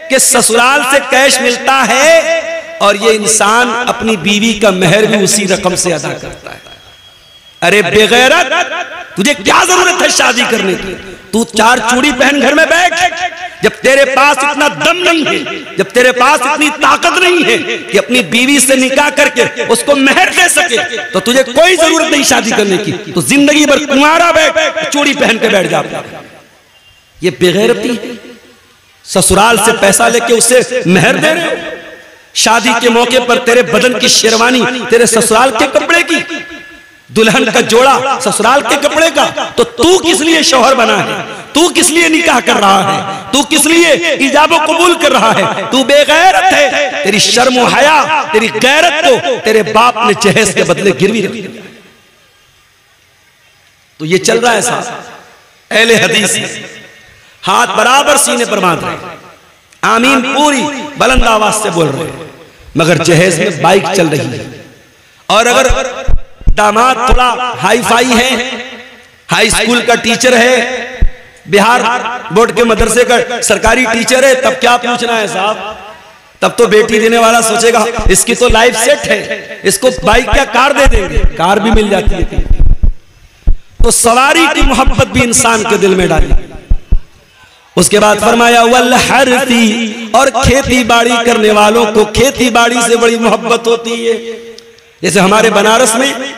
कि ससुराल से कैश मिलता है और ये इंसान अपनी बीवी का मेहर भी उसी रकम से अदा करता है। अरे बेगैरत, तुझे क्या जरूरत है शादी करने की? तू 4 चूड़ी पहन घर में बैठ। जब तेरे पास इतना दम नहीं है, जब तेरे पास इतनी ताकत नहीं है कि अपनी बीवी से निकाह करके उसको मेहर दे सके, तो तुझे कोई जरूरत नहीं शादी करने की। तो जिंदगी भर कुंवारा बैठ, चूड़ी पहन के बैठ जाता। ये बेगैरती है। ससुराल से पैसा लेके उससे मेहर दे रहे हो। शादी के मौके पर तेरे बदन की शेरवानी तेरे ससुराल के कपड़े की, दुल्हन का जोड़ा ससुराल के कपड़े का। तो तू किस लिए शौहर बना है? तू किस लिए निकाह कर रहा है? तू किस लिए इजाबो कबूल कर रहा है? तू बेगैरत है। तेरी शर्म और हया, तेरी गैरत को तेरे बाप ने जहेज के बदले गिरवी रख दिया। तो ये चल रहा है साहब। अहले हदीस हाथ बराबर सीने पर बांध रहे, आमीन पूरी बुलंद आवाज से बोल रहे हैं, मगर जहेज में बाइक चल रही है। और अगर दामाद थोड़ा हाई फाई है, हाई स्कूल का टीचर है, बिहार बोर्ड के मदरसे का सरकारी टीचर है, तब क्या पूछना है साहब? तब तो बेटी देने वाला सोचेगा इसकी तो लाइफ सेट है, इसको बाइक क्या कार दे देंगे। कार भी मिल जाती है। तो सवारी की मोहब्बत भी इंसान के दिल में डाली। उसके बाद फरमाया वल हरती, और खेती बाड़ी करने वालों को खेती बाड़ी से बड़ी मोहब्बत होती है। जैसे हमारे बनारस में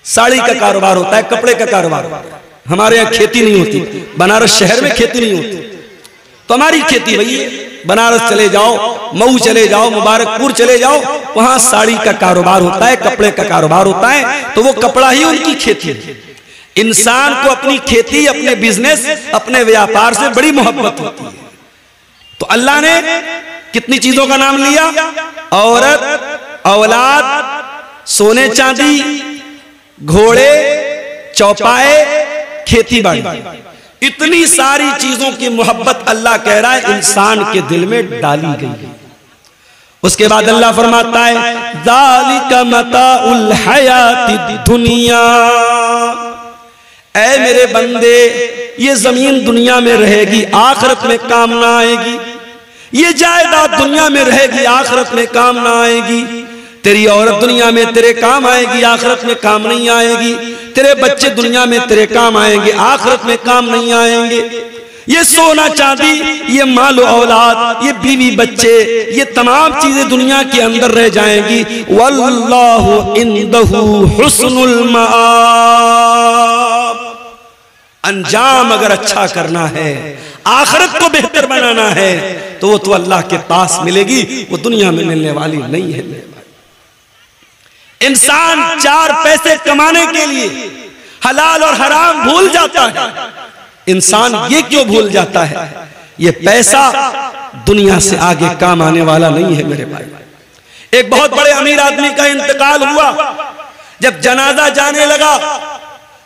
साड़ी का कारोबार होता है, कपड़े का कारोबार। हमारे यहाँ खेती नहीं होती, बनारस शहर में खेती नहीं होती। तो हमारी खेती वही है। बनारस चले जाओ, मऊ चले जाओ, मुबारकपुर चले जाओ, वहां साड़ी का कारोबार होता है, कपड़े का कारोबार होता है। तो वो कपड़ा ही उनकी खेती है। इंसान को अपनी खेती, अपने बिजनेस, अपने व्यापार से बड़ी मोहब्बत होती है। तो अल्लाह ने कितनी चीजों का नाम लिया? औरत, औलाद, सोने चांदी, घोड़े, चौपाए, खेती बाड़ी। इतनी सारी चीजों की मोहब्बत अल्लाह कह रहा है इंसान के दिल में डाली गई है। उसके बाद अल्लाह फरमाता है ज़ालिका मताउल हयातिद दुनिया, ऐ मेरे बंदे ये जमीन दुनिया में रहेगी, आखिरत में काम ना आएगी। ये जायदाद दुनिया में रहेगी, आखिरत में काम ना आएगी। तेरी औरत दुनिया में तेरे काम आएगी, आखिरत में काम नहीं आएगी। तेरे बच्चे दुनिया में तेरे काम आएंगे, आखिरत में काम नहीं आएंगे। ये सोना चांदी, ये मालो औलाद, ये बीवी बच्चे, ये तमाम चीजें दुनिया के अंदर रह जाएंगी। वल्लाहु इंदहु हुस्नुल मआब, अंजाम अगर अच्छा करना है, आखिरत को बेहतर बनाना है, तो वो तो अल्लाह के पास मिलेगी, वो दुनिया में मिलने वाली नहीं है। इंसान 4 पैसे कमाने के लिए हलाल और हराम भूल जाता है। इंसान ये क्यों भूल जाता है? ये पैसा दुनिया से आगे काम आने वाला नहीं है मेरे भाई। एक बहुत बड़े अमीर आदमी का इंतकाल हुआ। जब जनाजा जाने लगा,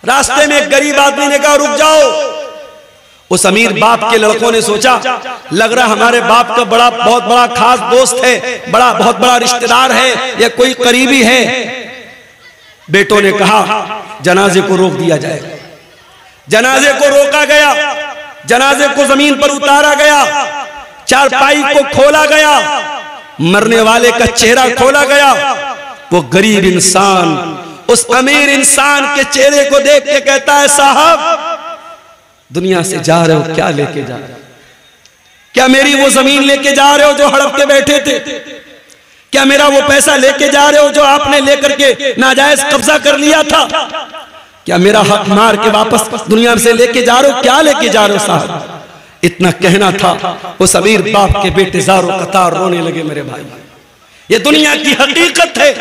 रास्ते में एक गरीब आदमी ने कहा रुक जाओ। उस अमीर बाप के लड़कों ने सोचा लग रहा हमारे बाप का बहुत बड़ा खास दोस्त है, बहुत बड़ा रिश्तेदार है या कोई करीबी है। बेटों ने कहा जनाजे को रोक दिया जाएगा। जनाजे को रोका गया, जनाजे को जमीन पर उतारा गया, चारपाई को खोला गया, मरने वाले का चेहरा खोला गया। वो गरीब इंसान उस अमीर इंसान के चेहरे को देख के कहता है साहब दुनिया से जा रहे हो, क्या लेके जा रहे हो? क्या मेरी वो जमीन लेके जा रहे हो जो हड़प के बैठे थे? क्या मेरा वो पैसा लेके जा रहे हो जो आपने लेकर के नाजायज कब्जा कर लिया था? क्या मेरा हक मार के वापस दुनिया से लेके जा रहे हो? क्या लेके जा रहे हो साहब? इतना कहना था, उस अमीर बाप के बेटे ज़ारो कतार रोने लगे। मेरे भाई ये दुनिया की हकीकत है।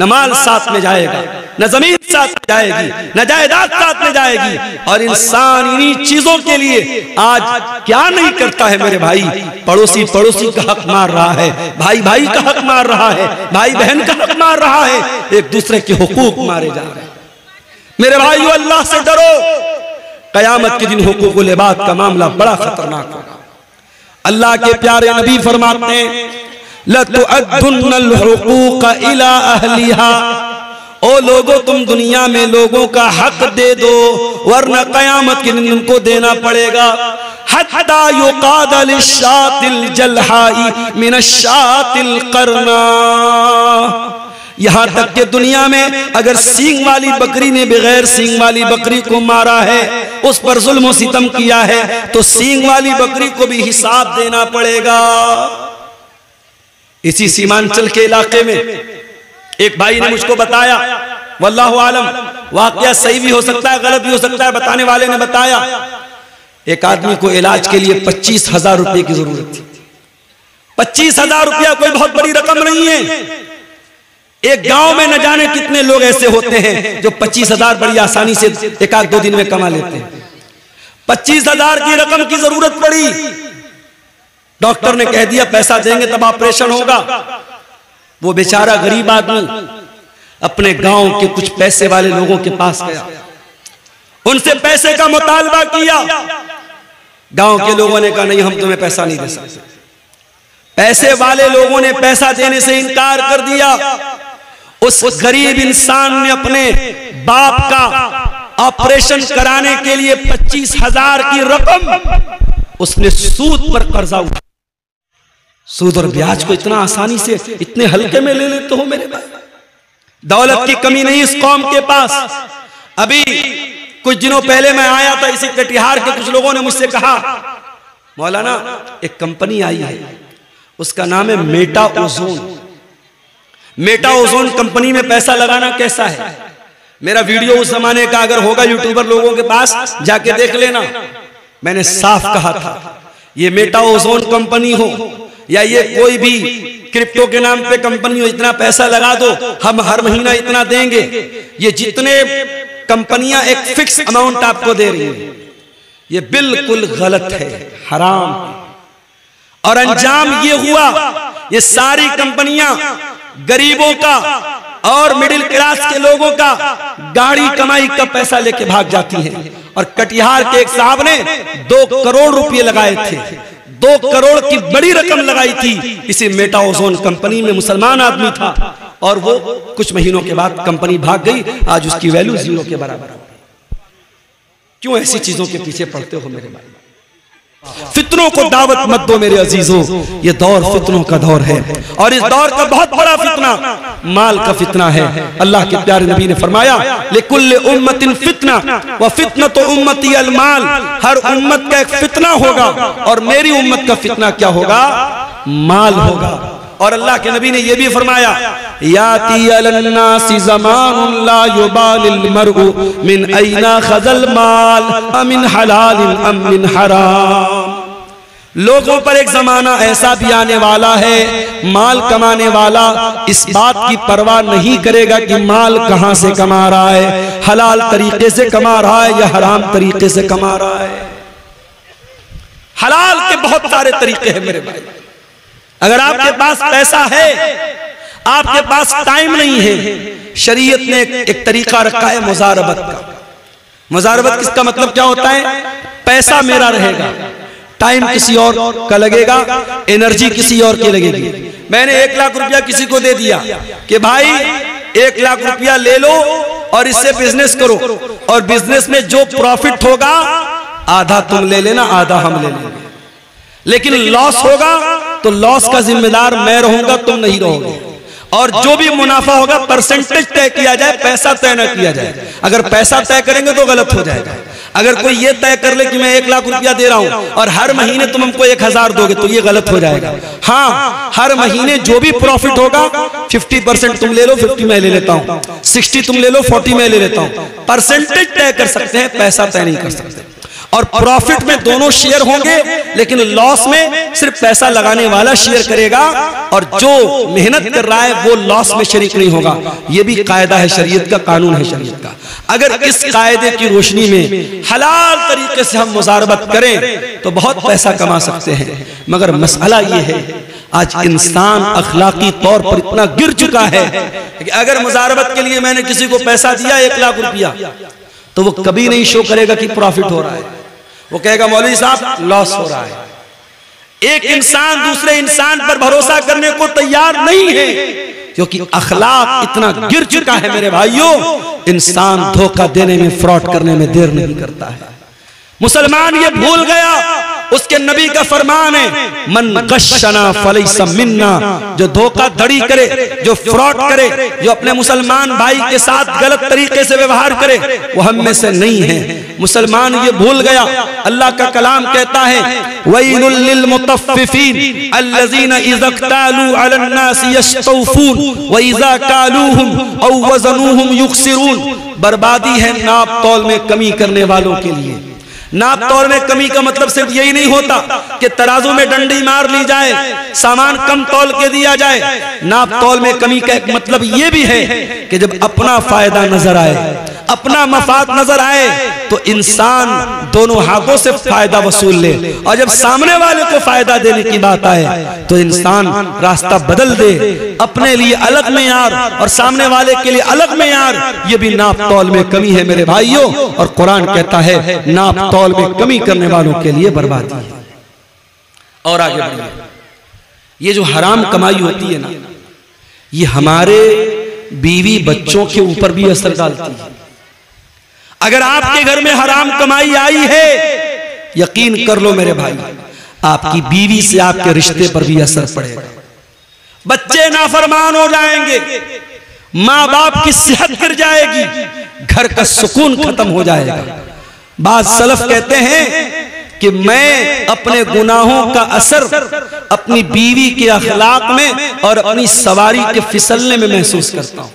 न माल साथ में जाएगा, न जमीन साथ में जाएगी, न जायदाद साथ में जाएगी। और इंसान इन्हीं चीजों के लिए आज क्या नहीं करता है मेरे भाई? पड़ोसी पड़ोसी का हक मार रहा है, भाई भाई का हक मार रहा है, भाई बहन का हक मार रहा है, एक दूसरे के हुकूक मारे जा रहे हैं। मेरे भाइयों अल्लाह से डरो, कयामत के दिन हुकूकुल इबाद का मामला बड़ा खतरनाक होगा। अल्लाह के प्यारे नबी फरमाते हैं लतुअद्दुन्नल हुकूक इला अहलिहा, ओ लोगों तुम दुनिया में लोगों का हक दे दो वरना कयामत के दिन तुमको देना पड़ेगा। हत्ता युकाद लिशातिल जलहाई मिनशातिल करना। यहां तक कि दुनिया में अगर सींग वाली बकरी ने बगैर सींग वाली बकरी को मारा है, उस पर जुल्म और सितम किया है, तो सींग वाली बकरी को भी हिसाब देना पड़ेगा। इसी सीमांचल के इलाके में एक भाई ने मुझको बताया, वल्लाहु आलम वाकया सही भी हो सकता है, गलत भी हो सकता है, बताने वाले ने बताया, एक आदमी को इलाज के लिए 25,000 रुपए की जरूरत थी। 25,000 रुपया कोई बहुत बड़ी रकम नहीं है। एक गांव में न जाने कितने लोग ऐसे होते हैं जो 25,000 बड़ी आसानी से एक आध दो दिन में कमा लेते हैं। 25,000 की रकम की जरूरत पड़ी। डॉक्टर ने कह दिया पैसा देंगे तब ऑपरेशन होगा। वो बेचारा गरीब आदमी अपने गांव के कुछ पैसे वाले लोगों के पास गया, उनसे पैसे का मुतालबा किया। गांव के लोगों ने कहा नहीं, हम तुम्हें पैसा नहीं दे सकते। पैसे वाले लोगों ने पैसा देने से इनकार कर दिया। उस गरीब इंसान ने अपने बाप का ऑपरेशन कराने के लिए 25,000 की रकम उसने सूद पर कर्जा उठाया। सूद और ब्याज को इतना आसानी से इतने हल्के में ले लेते हो मेरे भाई। दौलत की कमी नहीं इस कौम के पास। अभी कुछ दिनों पहले मैं आया था, इसी कटिहार के कुछ लोगों ने मुझसे कहा, मौलाना एक कंपनी आई है, उसका नाम है Meta ozone. Meta ozone company में पैसा लगाना कैसा है? मेरा वीडियो उस जमाने का अगर होगा यूट्यूबर लोगों के पास जाके देख लेना। मैंने साफ कहा था ये मेटा ओजोन कंपनी हो या ये कोई भी क्रिप्टो के नाम पे कंपनी हो, इतना पैसा लगा दो, हम हर महीना इतना देंगे। ये जितने कंपनियां एक फिक्स अमाउंट आपको दे रही हैं, ये बिल्कुल गलत है, हराम है। और अंजाम ये हुआ, ये सारी कंपनियां गरीबों का और मिडिल क्लास के लोगों का गाड़ी कमाई का पैसा लेके भाग जाती हैं। और कटिहार के एक साहब ने 2 करोड़ रुपए लगाए थे, 2 करोड़ की बड़ी रकम लगाई थी इसी मेटा ओजोन कंपनी में। मुसलमान आदमी था और वो कुछ महीनों के बाद कंपनी भाग गई। आज उसकी वैल्यू 0 के बराबर। क्यों ऐसी चीजों के पीछे पड़ते हो मेरे भाई? फितनों को दावत मत दो मेरे अजीजों, ये दौर फितनों का दौर है। और इस दौर का बहुत बड़ा फितना माल का फितना है। अल्लाह के प्यारे नबी ने फरमाया, लिकुल्लि उम्मतिन फितना व फितनतु उम्मती अल माल। हर उम्मत का एक फितना होगा और मेरी उम्मत का फितना क्या होगा? माल होगा। और अल्लाह के नबी ने यह भी फरमाया, याती अलन्नासी ज़मानुन ला युबालिल मरउ मिन ऐना खज़ल माल अमिन हलालिन अम मिन हराम। लोगों पर एक जमाना ऐसा भी आने वाला है, माल कमाने वाला इस बात की परवाह नहीं करेगा कि माल कहां से कमा रहा है, हलाल तरीके से कमा रहा है या हराम तरीके से कमा रहा है। हलाल के बहुत सारे तरीके हैं मेरे भाई। अगर आपके पास पैसा है, आपके पास टाइम नहीं है, शरीयत ने एक तरीका रखा है मुजारबत का। मुजारबत किसका मतलब क्या होता है? पैसा मेरा रहेगा, टाइम किसी और का लगेगा, एनर्जी किसी और की लगेगी। मैंने 1 लाख रुपया किसी को दे दिया कि भाई 1 लाख रुपया ले लो और इससे बिजनेस करो, और बिजनेस में जो प्रॉफिट होगा आधा तुम ले लेना, आधा हम ले लेंगे। लेकिन लॉस होगा तो लॉस का जिम्मेदार मैं रहूंगा, तुम नहीं रहोगे। और जो भी मुनाफा होगा परसेंटेज तय किया जाए, पैसा तय न किया जाए। अगर पैसा तय करेंगे तो गलत हो जाएगा। अगर कोई ये तय कर ले कि मैं 1 लाख रुपया दे रहा हूं और हर महीने तुम हमको 1,000 दोगे, तो ये गलत हो जाएगा। हाँ, हर महीने जो भी प्रॉफिट होगा 50% तुम ले लो, 50 मैं ले लेता हूं, 60 तुम ले लो, 40 मैं ले लेता हूं। परसेंटेज तय कर सकते हैं, पैसा तय नहीं कर सकते। और प्रॉफिट में दोनों शेयर होंगे, लेकिन लॉस में सिर्फ पैसा लगाने वाला शेयर करेगा और जो मेहनत कर रहा है वो लॉस में शरीक नहीं होगा। ये भी कायदा है शरीयत का, कानून है शरीयत का। अगर इस कायदे की रोशनी में हलाल तरीके से हम मुजारबत करें तो बहुत पैसा कमा सकते हैं। मगर मसला ये है, आज इंसान अखलाकी तौर पर इतना गिर चुका है कि अगर मुजारबत के लिए मैंने किसी को पैसा दिया 1 लाख रुपया, तो वो कभी नहीं शो करेगा कि प्रॉफिट हो रहा है। वो कहेगा मौलवी साहब लॉस हो रहा है। एक इंसान दूसरे इंसान पर भरोसा करने को तैयार नहीं है, क्योंकि अखलाक इतना गिर चुका है मेरे भाइयों। इंसान धोखा देने में, फ्रॉड करने में देर नहीं करता है। मुसलमान ये भूल गया उसके नबी का फरमान है, मन गश्शना फलैसा मिन्ना, जो धोखाधड़ी करे, जो फ्रॉड करे, जो अपने मुसलमान भाई के साथ गलत तरीके से व्यवहार करे, वो हम में से नहीं है। मुसलमान ये भूल गया। अल्लाह का कलाम कहता है, वैलुल लिल मुतफ्फिफीन अल्लज़ीना इज़ा क़तालू अलन नास यस्तौफून व इज़ा कालूहुम औ वज़नूहुम युख्सिरून। बर्बादी है नाप तौल में कमी करने वालों के लिए। नाप तौल में कमी का मतलब सिर्फ यही नहीं होता कि तराजू में डंडी मार ली जाए, सामान कम तौल के दिया जाए। नाप तौल में कमी का एक मतलब यह भी है कि जब अपना फायदा नजर आए, अपना मफाद नजर आए, तो इंसान दोनों हाथों से फायदा वसूल ले, और जब सामने वाले को फायदा देने की बात आए तो इंसान रास्ता बदल दे, अपने लिए अलग मेयार और सामने वाले के लिए अलग मेयार। ये भी नाप तौल में कमी है मेरे भाइयों, और कुरान कहता है नाप तौल में कमी करने वालों के लिए बर्बादी है। और आगे बढ़िए, ये जो हराम कमाई होती है ना, ये हमारे बीवी बच्चों के ऊपर भी असर डालती है। अगर आपके घर में हराम कमाई आई है, यकीन कर लो मेरे भाई, आपकी बीवी से आपके रिश्ते पर भी असर पड़ेगा। बच्चे नाफरमान हो जाएंगे, माँ बाप की सेहत गिर जाएगी, घर का सुकून खत्म हो जाएगा। बाद सलफ कहते हैं कि मैं अपने गुनाहों का असर अपनी बीवी के अखलाक में और अपनी सवारी के फिसलने में महसूस करता हूं।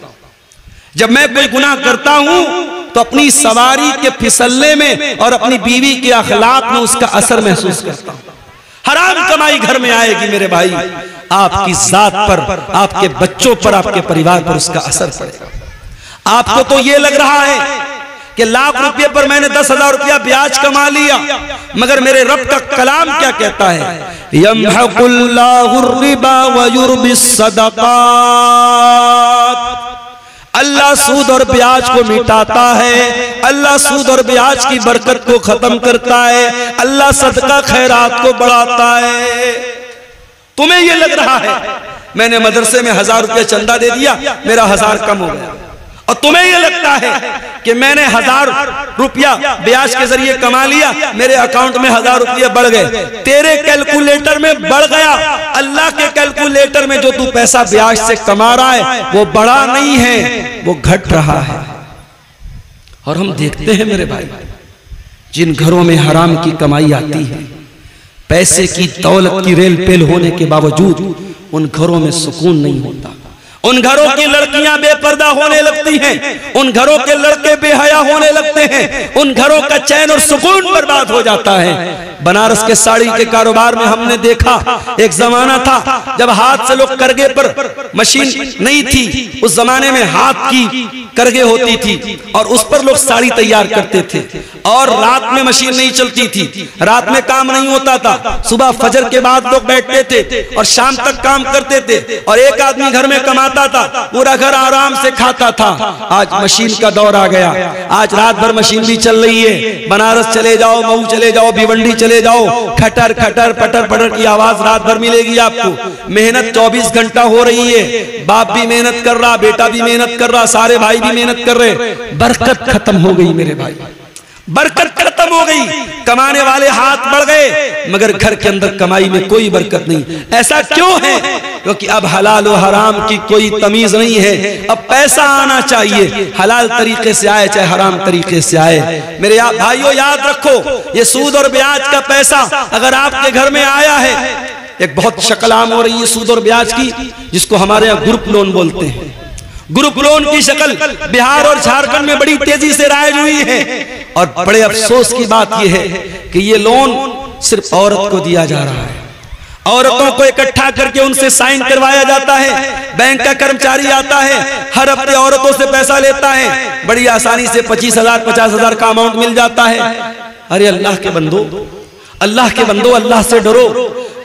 जब मैं कोई गुनाह करता हूं तो अपनी सवारी के फिसलने में और अपनी बीवी के अखलाक में उसका असर महसूस करता हूं। हराम कमाई घर में आएगी मेरे भाई, आपकी जात पर, आपके बच्चों पर, आपके परिवार पर उसका असर पड़ेगा। आपको तो ये लग रहा है कि लाख रुपए पर मैंने 10,000 रुपया ब्याज कमा लिया, मगर मेरे रब का कलाम क्या कहता है, यमहकुल्लाहुर रिबा व युर्बिस सदक़ात। अल्लाह सूद और ब्याज को मिटाता है, अल्लाह सूद और ब्याज की बरकत को खत्म करता है, अल्लाह सदका खैरात को बढ़ाता है। तुम्हें यह लग रहा है मैंने मदरसे में 1,000 रुपया चंदा दे दिया, मेरा 1,000 कम हो गया, और तुम्हें यह लगता है कि मैंने 1,000 रुपया ब्याज के जरिए कमा लिया, मेरे अकाउंट में 1,000 रुपया बढ़ गए। तेरे कैलकुलेटर में बढ़ गया, अल्लाह के कैलकुलेटर में जो तू पैसा ब्याज से कमा रहा है वो बढ़ा नहीं है, वो घट रहा है। और हम देखते हैं मेरे भाई, जिन घरों में हराम की कमाई आती है, पैसे की दौलत की रेल पेल होने के बावजूद उन घरों में सुकून नहीं होता। उन घरों की लड़कियां बेपर्दा होने लगती हैं, उन घरों के लड़के बेहया होने लगते हैं, उन घरों का चैन और सुकून बर्बाद हो जाता है। बनारस के साड़ी के कारोबार में हमने देखा, एक जमाना था जब हाथ से लोग करगे पर, मशीन नहीं थी उस जमाने में, हाथ की करगे होती थी और उस पर लोग साड़ी तैयार करते थे, और रात में मशीन नहीं चलती थी, रात में काम नहीं होता था, सुबह फजर के बाद लोग बैठते थे और शाम तक काम करते थे, और एक आदमी घर में कमाता था, पूरा घर आराम से खाता था। आज मशीन का दौर आ गया, आज रात भर मशीन भी चल रही है। बनारस चले जाओ, मऊ चले जाओ, भिवंडी चले जाओ, खटर खटर पटर पटर की आवाज रात भर मिलेगी आपको। मेहनत 24 घंटा हो रही है, बाप भी मेहनत कर रहा, बेटा भी मेहनत कर रहा, सारे भाई भी मेहनत कर रहे। बरकत खत्म हो गई मेरे भाई, बरकत खत्म हो गई। कमाने वाले हाथ बढ़ गए, मगर घर के अंदर कमाई में कोई बरकत नहीं। ऐसा क्यों है? क्योंकि अब हलाल और हराम की कोई तमीज नहीं है। अब पैसा आना चाहिए, हलाल तरीके से आए चाहे हराम तरीके से आए। मेरे भाइयों याद रखो, ये सूद और ब्याज का पैसा अगर आपके घर में आया है, एक बहुत शक्ल आम हो रही है सूद और ब्याज की, जिसको हमारे यहाँ ग्रुप लोन बोलते हैं। ग्रुप लोन की शक्ल बिहार और झारखंड में बड़ी तेजी से राइज हुई है, और बड़े अफसोस की बात यह है कि ये लोन सिर्फ औरत को दिया जा रहा है। औरतों को इकट्ठा करके उनसे साइन करवाया जाता है, बैंक का कर्मचारी आता है, हर हफ्ते औरतों से पैसा लेता है, बड़ी आसानी से 25,000 50,000 का अमाउंट मिल जाता है। अरे अल्लाह के बंदो, अल्लाह के बंदो, अल्लाह से डरो।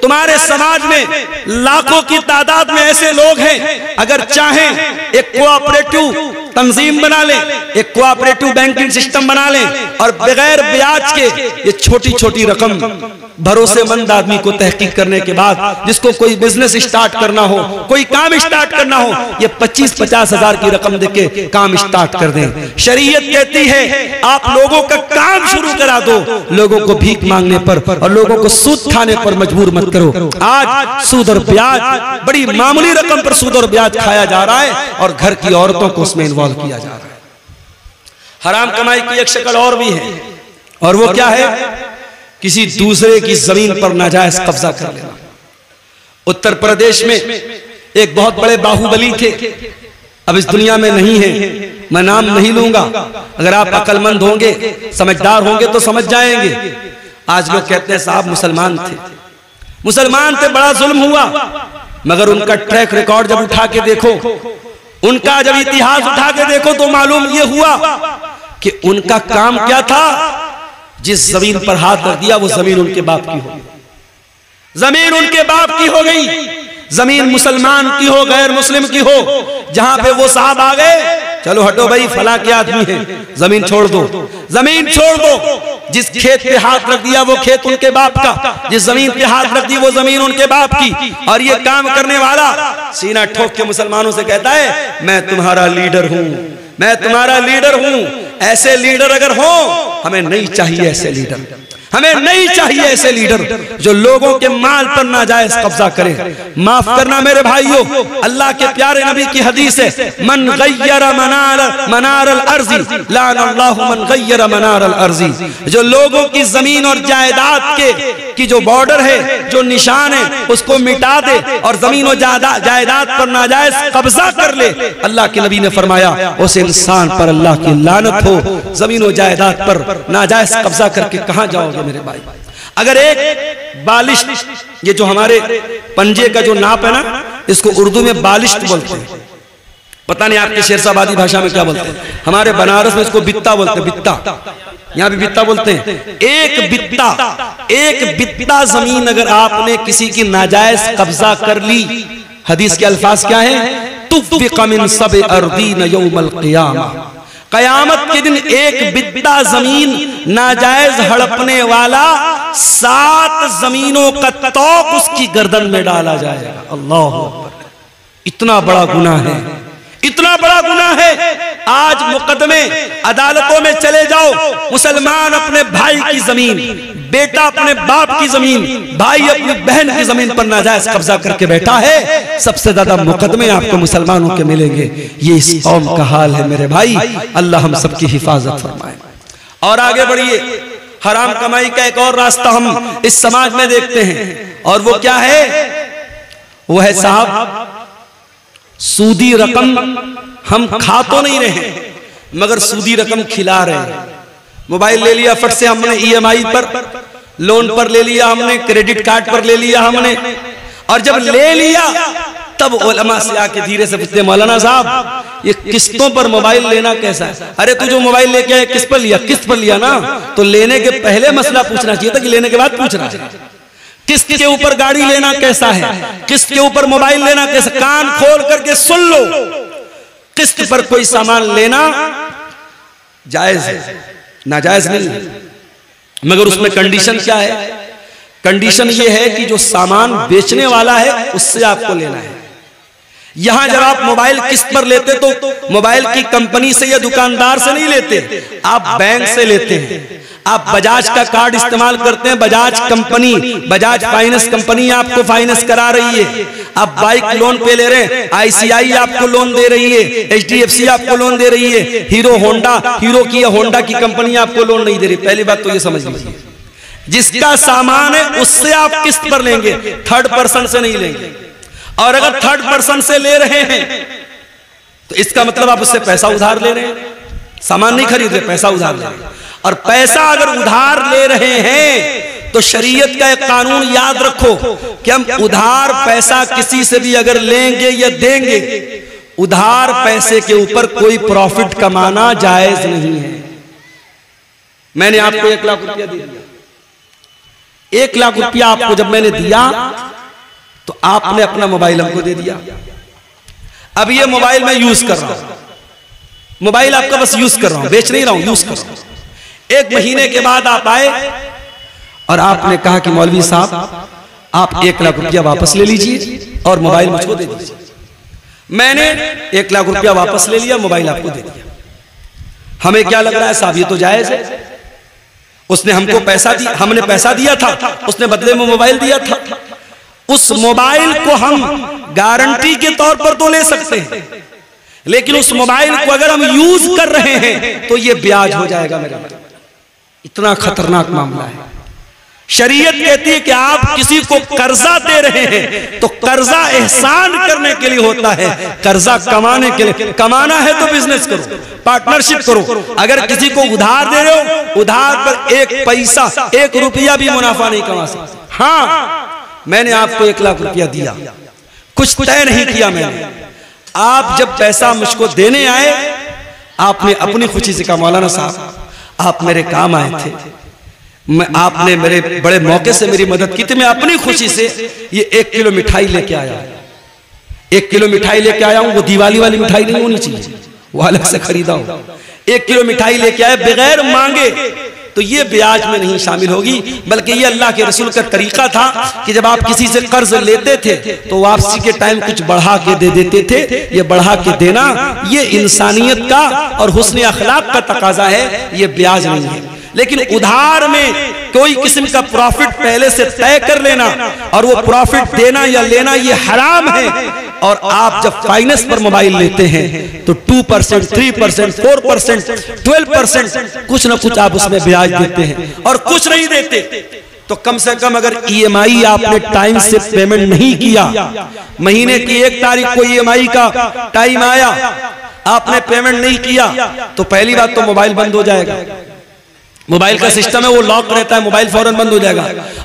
तुम्हारे समाज में लाखों की तादाद में ऐसे लोग हैं, अगर चाहें एक कोऑपरेटिव तंजीम बना लें, एक कोऑपरेटिव बैंकिंग सिस्टम बना लें और बगैर ब्याज के ये छोटी छोटी रकम भरोसेमंद आदमी को तहकीक करने के बाद, जिसको कोई बिजनेस स्टार्ट करना हो, कोई काम स्टार्ट करना हो, ये 25-50 हजार की रकम देके काम स्टार्ट कर दें। शरीयत कहती है आप लोगों का काम शुरू करा दो, लोगों को भीख मांगने पर और लोगों को सूद खाने पर मजबूर मत करो। आज सूद और ब्याज, बड़ी मामूली रकम पर सूद और ब्याज खाया जा रहा है और घर की औरतों को उसमें इन्वॉल्व किया जा रहा है। हराम कमाई की एक शक्ल और भी है, और वो क्या है? किसी दूसरे की जमीन पर नाजायज कब्जा कर लेना। उत्तर प्रदेश में एक बहुत बड़े बाहुबली थे, अब इस दुनिया में नहीं है, मैं नाम नहीं लूंगा। अगर आप अक्लमंद होंगे, समझदार होंगे तो समझ जाएंगे। आज लोग कहते हैं साहब मुसलमान थे, बड़ा जुल्म हुआ, मगर उनका ट्रैक रिकॉर्ड जब उठा के देखो, उनका जब इतिहास उठा के देखो तो मालूम यह हुआ कि उनका काम क्या था। जिस जमीन पर हाथ रख दिया वो जमीन उनके बाप की हो गई, जमीन उनके बाप की हो गई, जमीन मुसलमान की हो, गैर मुस्लिम की हो। जहां पे वो साहब आ गए, चलो हटो भाई, फला के आदमी है, जमीन छोड़ दो, जमीन छोड़ दो। जिस खेत पे हाथ रख दिया वो खेत उनके बाप का, जिस जमीन पे हाथ रख दी वो जमीन उनके बाप की। और ये काम करने वाला सीना ठोक के मुसलमानों से कहता है मैं तुम्हारा लीडर हूं, मैं तुम्हारा लीडर हूं। ऐसे लीडर अगर हो, हमें नहीं चाहिए ऐसे लीडर, हमें नहीं चाहिए ऐसे लीडर जो लोगों के माल पर नाजायज कब्जा करें। माफ करना मेरे भाइयों, अल्लाह के प्यारे नबी की हदीस है, मन गय्यर मनार अल अर्ज़ी लानल्लाहु मन गय्यर मनार अल अर्ज़ी। जो लोगों की जमीन और जायदाद की जो बॉर्डर है, जो निशान है, उसको मिटा दे और जमीन और जायदाद पर नाजायज कब्जा कर ले, अल्लाह के नबी ने फरमाया उस इंसान पर अल्लाह की लानत हो। जमीन और जायदाद पर नाजायज कब्जा करके कहां जाओगे मेरे भाई? अगर एक बालिश, ये जो हमारे पंजे का जो नाप है ना, इसको उर्दू में बालिश बोलते हैं, पता नहीं आपके शेरशाबादी भाषा में क्या बोलते हैं, हमारे बनारस में इसको बित्ता बोलते हैं, बित्ता, यहां भी बित्ता बोलते हैं। एक बित्ता जमीन अगर आपने किसी की नाजायज कब्जा कर ली, हदीस के अल्फाज क्या है? तुफ़्फ़िक़ मिन सब अर्दीन यौमल क़ियामा, कयामत के दिन एक बित्ता जमीन नाजायज हड़पने वाला 7 जमीनों का तौक उसकी गर्दन में डाला जाएगा। अल्लाह अकबर, इतना बड़ा गुनाह है, इतना बड़ा गुनाह है। आज मुकदमे अदालतों में चले जाओ, मुसलमान अपने भाई की जमीन, बेटा अपने बाप की जमीन, भाई अपनी बहन की जमीन पर नाजायज कब्जा करके बैठा है। सबसे ज्यादा मुकदमे आपको मुसलमानों के मिलेंगे। ये इस कौम का हाल है मेरे भाई, अल्लाह हम सबकी हिफाजत फरमाए। और आगे बढ़िए, हराम कमाई का एक और रास्ता हम इस समाज में देखते हैं, और वो क्या है? वो है साहब सूदी रकम हम खा तो नहीं रहे, मगर सूदी रकम खिला रहे हैं। मोबाइल ले लिया फट से हमने, EMI पर, लोन पर ले लिया हमने, क्रेडिट कार्ड पर ले लिया हमने, और जब ले लिया तब उलमा से आके धीरे से पूछते, मौलाना साहब ये किस्तों पर मोबाइल लेना कैसा है? अरे तू जो मोबाइल लेके आया किस पर लिया? किस्त पर लिया ना, तो लेने के पहले मसला पूछना चाहिए था कि लेने के बाद पूछ रहा है। किस्त के ऊपर गाड़ी लेना कैसा है, किस्त के ऊपर मोबाइल लेना कैसा? कान खोल करके सुन लो, किस्त पर कोई सामान लेना जायज है, नाजायज नहीं है, मगर उसमें कंडीशन क्या है? कंडीशन ये है कि जो सामान बेचने वाला है उससे आपको लेना है। यहां जब आप मोबाइल किस्त पर लेते तो मोबाइल की कंपनी से या दुकानदार से नहीं लेते, आप बैंक से लेते हैं। आप बजाज का कार्ड इस्तेमाल करते हैं, Bajaj company, Bajaj finance company आपको फाइनेंस करा रही है। आप बाइक लोन पे ले रहे हैं, ICI आपको लोन दे रही है, HDFC आपको लोन दे रही है, हीरो की होंडा की कंपनी आपको लोन नहीं दे रही। पहली बात तो ये समझ लीजिए, जिसका सामान है उससे आप किस्त पर लेंगे, थर्ड पर्सन से नहीं लेंगे। और अगर थर्ड पर्सन से ले रहे हैं तो इसका मतलब आप उससे पैसा उधार ले रहे हैं, सामान नहीं खरीद रहे, पैसा उधार ले रहे हैं। और पैसा अगर उधार ले रहे हैं तो शरीयत का एक कानून याद रखो कि हम उधार पैसा किसी से भी अगर लेंगे या देंगे, उधार पैसे के ऊपर कोई प्रॉफिट कमाना जायज नहीं है। मैंने आपको 1 लाख रुपया दिया, 1 लाख रुपया आपको जब मैंने दिया तो आपने अपना मोबाइल हमको दे दिया। अब ये मोबाइल मैं यूज कर रहा हूं, मोबाइल आपका बस यूज कर रहा हूं, बेच नहीं रहा हूं, यूज कर रहा हूं। 1 महीने के बाद आप आए और आपने कहा कि मौलवी साहब आप 1 लाख रुपया वापस ले लीजिए और मोबाइल मुझको दे दीजिए। मैंने 1 लाख रुपया वापस ले लिया, मोबाइल आपको दे दिया। हमें क्या लग रहा है साहब, ये तो जायज है। उसने हमको पैसा दिया, हमने पैसा दिया था, उसने बदले में मोबाइल दिया था। उस मोबाइल को हम गारंटी के तौर पर तो ले सकते हैं, लेकिन उस मोबाइल को अगर हम यूज कर रहे हैं तो ये ब्याज हो जाएगा मेरा। इतना खतरनाक मामला है। शरीयत कहती है कि आप किसी को कर्जा दे रहे हैं तो कर्जा एहसान करने के लिए होता है, कर्जा कमाने के लिए। कमाना है तो बिजनेस करो, पार्टनरशिप करो। अगर किसी को उधार दे रहे हो, उधार पर 1 पैसा 1 रुपया भी मुनाफा नहीं कमा सकते। हाँ, मैंने आपको 1 लाख रुपया दिया, कुछ तय नहीं किया मैंने। आप जब पैसा मुझको देने आए, आपने अपनी खुशी से कहा मौलाना साहब आप मेरे काम आए थे, आपने मेरे बड़े मौके से मेरी मदद की थी, मैं अपनी खुशी से ये 1 किलो मिठाई लेके आया। 1 किलो मिठाई लेके आया हूं, वो दिवाली वाली मिठाई नहीं होनी चाहिए, वो अलग से खरीदा हो। 1 किलो मिठाई लेके आए बगैर मांगे, तो ये ब्याज में नहीं शामिल होगी, बल्कि ये अल्लाह के रसूल का तरीका था कि जब आप किसी से कर्ज लेते थे तो वापसी के टाइम कुछ बढ़ा के दे देते थे। ये बढ़ा के देना ये इंसानियत का और हुस्न अखलाक का तकाजा है, ये ब्याज नहीं है। लेकिन उधार में कोई किस्म का प्रॉफिट पहले से तय कर लेना और वो प्रॉफिट देना या लेना ये हराम है। और आप जब फाइनेंस पर मोबाइल लेते हैं तो 2%, 3%, 4%, 12% कुछ ना कुछ आप उसमें ब्याज देते हैं, और कुछ नहीं देते तो कम से कम अगर EMI आपने टाइम से पेमेंट नहीं किया, महीने की 1 तारीख को EMI का टाइम आया, आपने पेमेंट नहीं किया, तो पहली बात तो मोबाइल बंद हो जाएगा। मोबाइल का सिस्टम है वो लॉक रहता है, मोबाइल फौरन बंद हो जाएगा।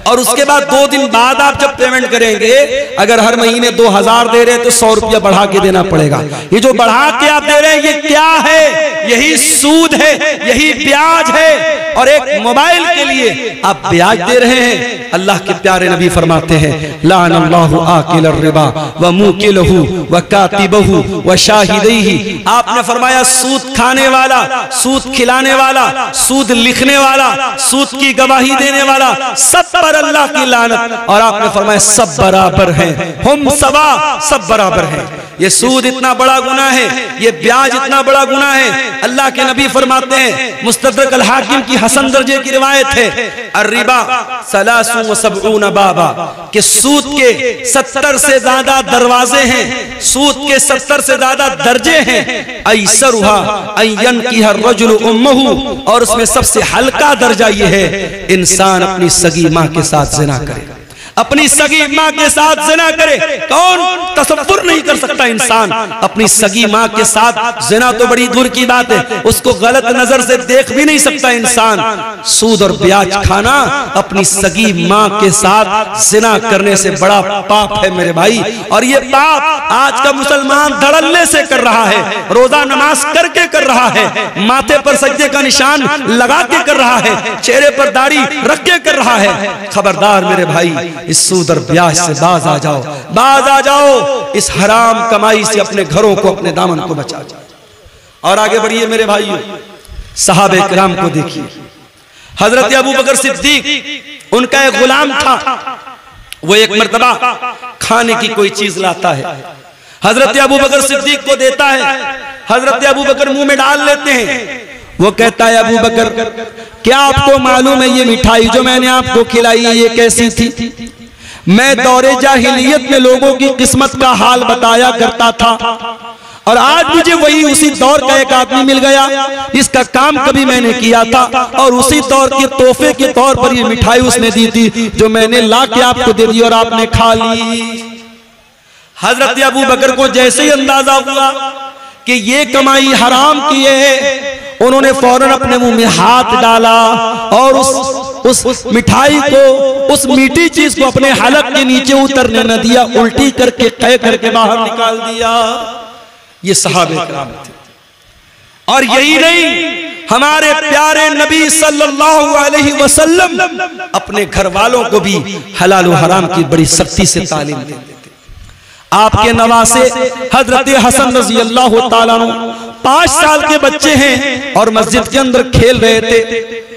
और उसके बाद 2 दिन बाद आप जब पेमेंट करेंगे, अगर हर महीने 2000 दे रहे हैं तो 100 रुपया बढ़ा के देना पड़ेगा। ये जो बढ़ा के आप दे रहे हैं ये क्या है? यही सूद है, यही ब्याज है। और एक मोबाइल के लिए आप ब्याज दे रहे हैं। अल्लाह के प्यारे नबी फरमाते हैं लानल्लाहु आकिल रिबा व मुकिलहु व कातिबहु व शाहिदैहि। आपने फरमाया सूद खाने वाला, सूद खिलाने वाला, सूद लिखने वाला, सूद की गवाही देने वाला, सब पर अल्लाह की लानत। और आपने फरमाया सब बराबर हैं, हम सवा, सब बराबर हैं। ये सूद इतना बड़ा गुनाह है, ये ब्याज इतना बड़ा गुनाह है। अल्लाह के नबी फरमाते हैं, मुस्तदरक अल हाकिम की हसन दर्जे की रिवायत है, अर्रिबा सलासु व सबऊन बाबा, कि सूद के 70 से ज्यादा दरवाजे हैं, सूद के 70 से ज्यादा दर्जे हैं। ऐसरुहा अयन की हर रजुल उम्महु, और उसमें सबसे हल्का दर्जा ये है इंसान अपनी सगी माँ के साथ जिना करे, अपनी सगी माँ के साथ जिना करे। कौन तसव्वुर नहीं कर सकता इंसान अपनी सगी माँ के साथ जिना, तो बड़ी दूर की बात है, उसको गलत नजर से देख भी नहीं सकता इंसान। सूद और ब्याज खाना अपनी सगी माँ के साथ जिना करने से बड़ा पाप है मेरे भाई। और ये पाप आज का मुसलमान धड़ल्ले से कर रहा है, रोजा नमाज करके कर रहा है, माथे पर सज्जे का निशान लगा के कर रहा है, चेहरे पर दाढ़ी रख के कर रहा है। खबरदार मेरे भाई, इस सूद और ब्याज से बाज आ जाओ, बाज आ जाओ। इस हराम कमाई से अपने घरों को, अपने दामन को बचा जाओ। और आगे बढ़िए मेरे भाइयों, सहाबे किराम को देखिए। हजरत अबू बकर सिद्दीक, उनका एक गुलाम था, वो एक मर्तबा खाने की कोई चीज लाता है, हजरत अबू बकर सिद्दीक को देता है। हजरत अबू बकर मुंह में डाल लेते हैं। वो कहता है अबू बकर क्या आपको मालूम है ये मिठाई जो मैंने आपको खिलाई ये कैसी थी? मैं दौरे जाहिलियत में लोगों की किस्मत का हाल बताया करता था, और आज मुझे वही उसी दौर का एक आदमी मिल गया जिसका काम कभी मैंने किया था, और उसी दौर के तोहफे के तौर पर ये मिठाई उसने दी थी जो मैंने ला के आपको दे दी और आपने खा ली। हजरत अबू बकर को जैसे ही अंदाजा हुआ कि ये कमाई हराम की है, उन्होंने फौरन अपने मुंह में हाथ डाला और उस मिठाई को, उस मीठी चीज को अपने हलक के नीचे उतरने न दिया, उल्टी करके कह करके बाहर निकाल दिया। ये सहाबे किराम थे। और यही नहीं, हमारे प्यारे नबी सल्लल्लाहु अलैहि वसल्लम अपने घर वालों को भी हलाल व हराम की बड़ी सख्ती से तालीम देते थे। आपके नवासे हजरत हसन रज़ी अल्लाह ताला अन्हु 5 साल के बच्चे हैं और मस्जिद के अंदर खेल रहे थे।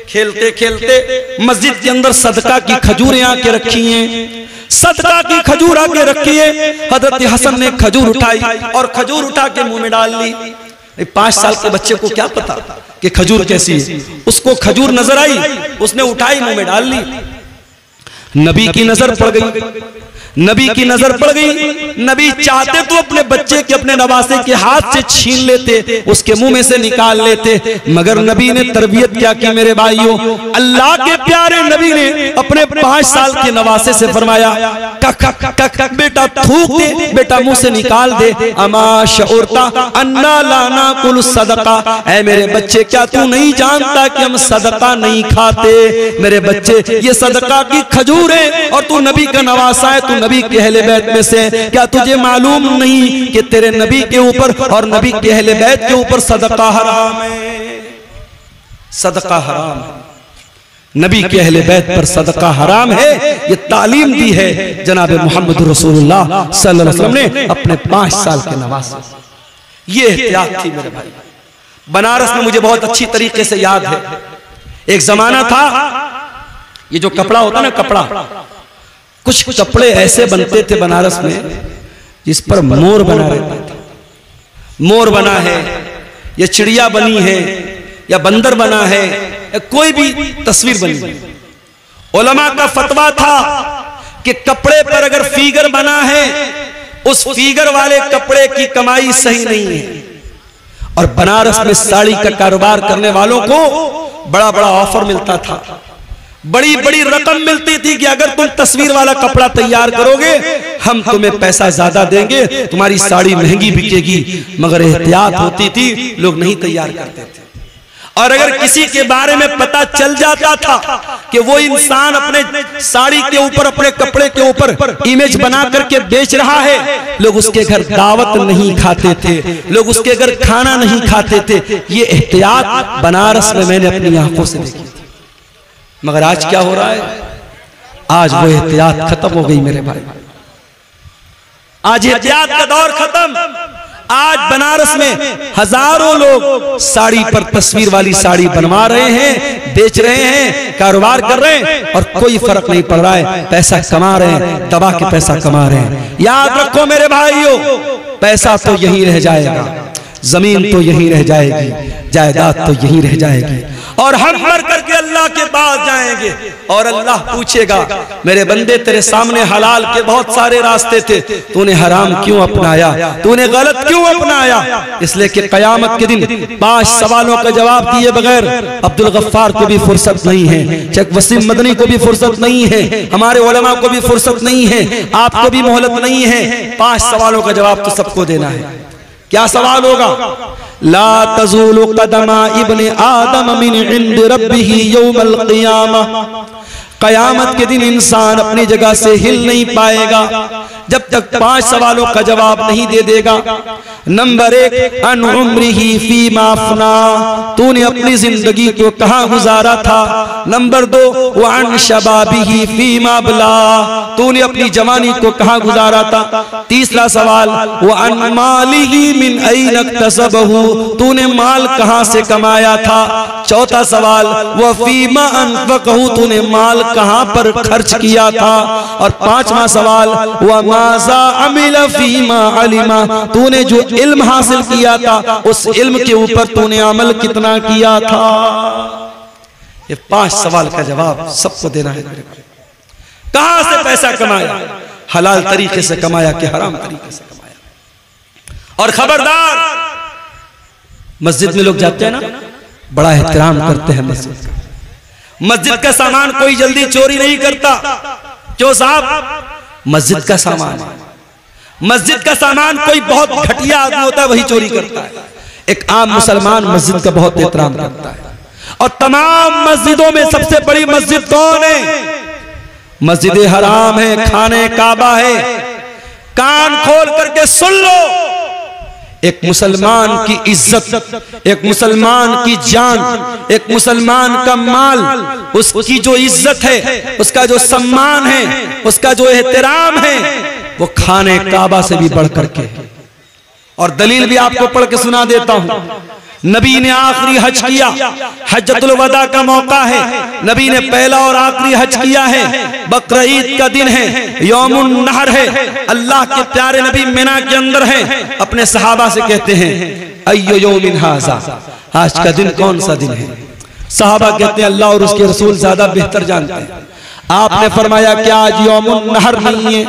खेलते खेलते मस्जिद के अंदर सदका की खजूरें आके रखी हैं, सदका की खजूर आके रखी है। हजरत हसन ने खजूर उठाई और खजूर उठा के मुंह में डाल ली। 5 साल के बच्चे को क्या पता कि खजूर कैसी है। उसको खजूर नजर आई, उसने उठाई, मुंह में डाल ली। नबी की नजर पड़ गई, नबी की नजर पड़ गई। नबी चाहते तो अपने बच्चे के, अपने नवासे के हाथ से छीन लेते, उसके मुंह में से निकाल लेते, मगर नबी ने तरबियत क्या की मेरे भाइयों। अल्लाह के प्यारे नबी ने अपने 5 साल के नवासे से फरमाया, बेटा थूक दे, बेटा मुंह से निकाल दे। अमा शऊरता अन्ना लाना कुल सदका, ऐ मेरे बच्चे क्या तू नहीं जानता कि हम सदका नहीं खाते। मेरे बच्चे ये सदका की खजूर है और तू नबी का नवासा है, तू नबी के अहले बैत में से। क्या तुझे मालूम नहीं कि तेरे नबी के ऊपर और नबी के अहले बैत के ऊपर सदका हराम है? सदका हराम है, नबी के अहले बैत पर सदका हराम है। ये तालीम दी है जनाब मोहम्मद रसूलुल्लाह सल्लल्लाहु अलैहि वसल्लम ने अपने 5 साल के नवासे। ये एहतियात थी मेरे भाई। बनारस में मुझे बहुत अच्छी तरीके से याद है, एक जमाना था, ये जो कपड़ा होता ना, कपड़ा, कुछ कपड़े ऐसे बनते थे बनारस में जिस पर मोर बना रहता था। मोर बना है या चिड़िया बनी है या बंदर बना है या कोई भी तस्वीर बनी। उलमा का फतवा था कि कपड़े पर अगर फिगर बना है, उस फिगर वाले कपड़े की कमाई सही नहीं है। और बनारस में साड़ी का कारोबार करने वालों को बड़ा बड़ा ऑफर मिलता था, बड़ी बड़ी रकम मिलती थी कि अगर तुम तस्वीर वाला कपड़ा तैयार करोगे हम तुम्हें पैसा ज्यादा देंगे, तुम्हारी साड़ी महंगी बिकेगी। मगर एहतियात होती थी, लोग नहीं तैयार करते थे। और अगर किसी के बारे में पता चल जाता था कि वो इंसान अपने साड़ी के ऊपर, अपने कपड़े के ऊपर इमेज बना करके बेच रहा है, लोग उसके घर दावत नहीं खाते थे, लोग उसके घर खाना नहीं खाते थे। ये एहतियात बनारस में मैंने अपनी आंखों से देखी। मगर आज क्या हो रहा है? आज वो एहतियात खत्म हो गई मेरे भाई। आज एहतियात का दौर खत्म। आज बनारस में हजारों लोग साड़ी पर तस्वीर वाली साड़ी बनवा रहे हैं, बेच रहे हैं, कारोबार कर रहे हैं और कोई फर्क नहीं पड़ रहा है। पैसा कमा रहे हैं, दबा के पैसा कमा रहे हैं। याद रखो मेरे भाइयों, पैसा तो यहीं रह जाएगा, जमीन तो यहीं रह जाएगी, जायदाद तो यहीं रह जाएगी, और हम मर करके अल्लाह के पास जाएंगे और अल्लाह पूछेगा, मेरे बंदे तेरे सामने हलाल के बहुत सारे रास्ते थे, तूने हराम क्यों अपनाया, तूने गलत क्यों अपनाया? इसलिए कि कयामत के दिन 5 सवालों का जवाब दिए बगैर अब्दुल गफ्फार को भी फुर्सत नहीं है, शेख वसीम मदनी को भी फुर्सत नहीं है, हमारे उलमा को भी फुर्सत नहीं है, आपको भी मोहलत नहीं है। 5 सवालों का जवाब तो सबको देना है। क्या सवाल होगा? ला तज़ूलु क़दमा इब्ने आदम मिन इंद रब्बिही यौमल क़ियामा। कयामत के दिन इंसान अपनी जगह से हिल नहीं पाएगा जब तक 5 सवालों का जवाब नहीं दे देगा। नंबर 1, अन उम्रिही फीमा अफ़ना, तूने अपनी जिंदगी को कहाँ गुजारा था। नंबर 2, व अन शबाबिही फीमा अबला, तूने अपनी जवानी को कहाँ गुजारा था। तीसरा सवाल, व अन मालिही मिन ऐन इक्तसबहू, तूने माल कहाँ से कमाया था। चौथा सवाल, व फीमा अनफ़क़हू, तूने माल कहां पर खर्च किया था। और 5वां सवाल, व माज़ा अमिला फीमा अलिमा, तूने जो इल्म हासिल किया था उस इल्म के ऊपर तूने अमल कितना किया था। ये 5 सवाल का जवाब सबको देना है। कहां से पैसा कमाया, हलाल तरीके से कमाया कि हराम तरीके से कमाया। और खबरदार, मस्जिद में लोग जाते हैं ना, बड़ा एहतराम करते हैं मस्जिद का। मस्जिद का सामान कोई जल्दी चोरी नहीं करता। क्यों साहब? मस्जिद का सामान, मस्जिद का सामान कोई बहुत घटिया आदमी होता है वही चोरी करता है। एक आम मुसलमान मस्जिद का बहुत एहतराम करता है। और तमाम मस्जिदों में सबसे बड़ी मस्जिद कौन है? मस्जिद हराम है, खाने काबा है। कान खोल करके सुन लो, एक मुसलमान की इज्जत, एक मुसलमान की जान, एक मुसलमान का माल, उसकी जो इज्जत है, उसका जो सम्मान है, उसका जो एहतराम है, वो खाने काबा से भी बढ़ करके। और दलील भी आपको पढ़ के सुना देता हूं। नबी ने आखिरी हज किया, हज्जतुल वदा का मौका है, नबी ने पहला और आखिरी हज किया है, बकरा ईद का दिन है, यौमुन नहर है, अल्लाह के प्यारे नबी मिना के अंदर है। अपने सहाबा से कहते हैं अय्यो यौमिन हाज़ा, आज का दिन कौन सा दिन है? सहाबा कहते हैं अल्लाह और उसके रसूल ज्यादा बेहतर जानते हैं। आपने फरमाया क्या आज यौमुन नहर नहीं है,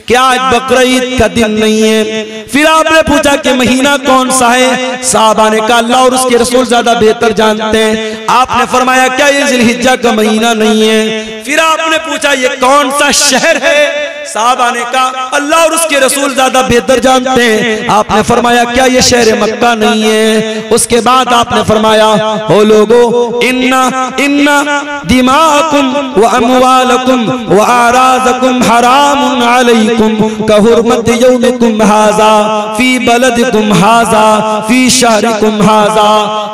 क्या आज बकरा ईद का दिन नहीं है? फिर आपने पूछा कि महीना कौन सा है? साहबा ने कहा अल्लाह और उसके रसूल ज्यादा बेहतर जानते हैं। आपने फरमाया क्या ये जिलहिज्जा का महीना नहीं है? फिर आपने पूछा ये कौन सा शहर है? साहबा ने कहा अल्लाह और उसके रसूल ज्यादा बेहतर जानते हैं। आपने फरमाया क्या ये शहर मक्का नहीं है? उसके बाद आपने फरमाया हो लोगो इन्ना इन्ना दिमाकुम व अमवालकुम व आराज़कुम हरामुन अलैकुम कहुरमत यौमिकुम हाज़ा फी बलदिकुम हाज़ा फी शहरिकुम हाज़ा।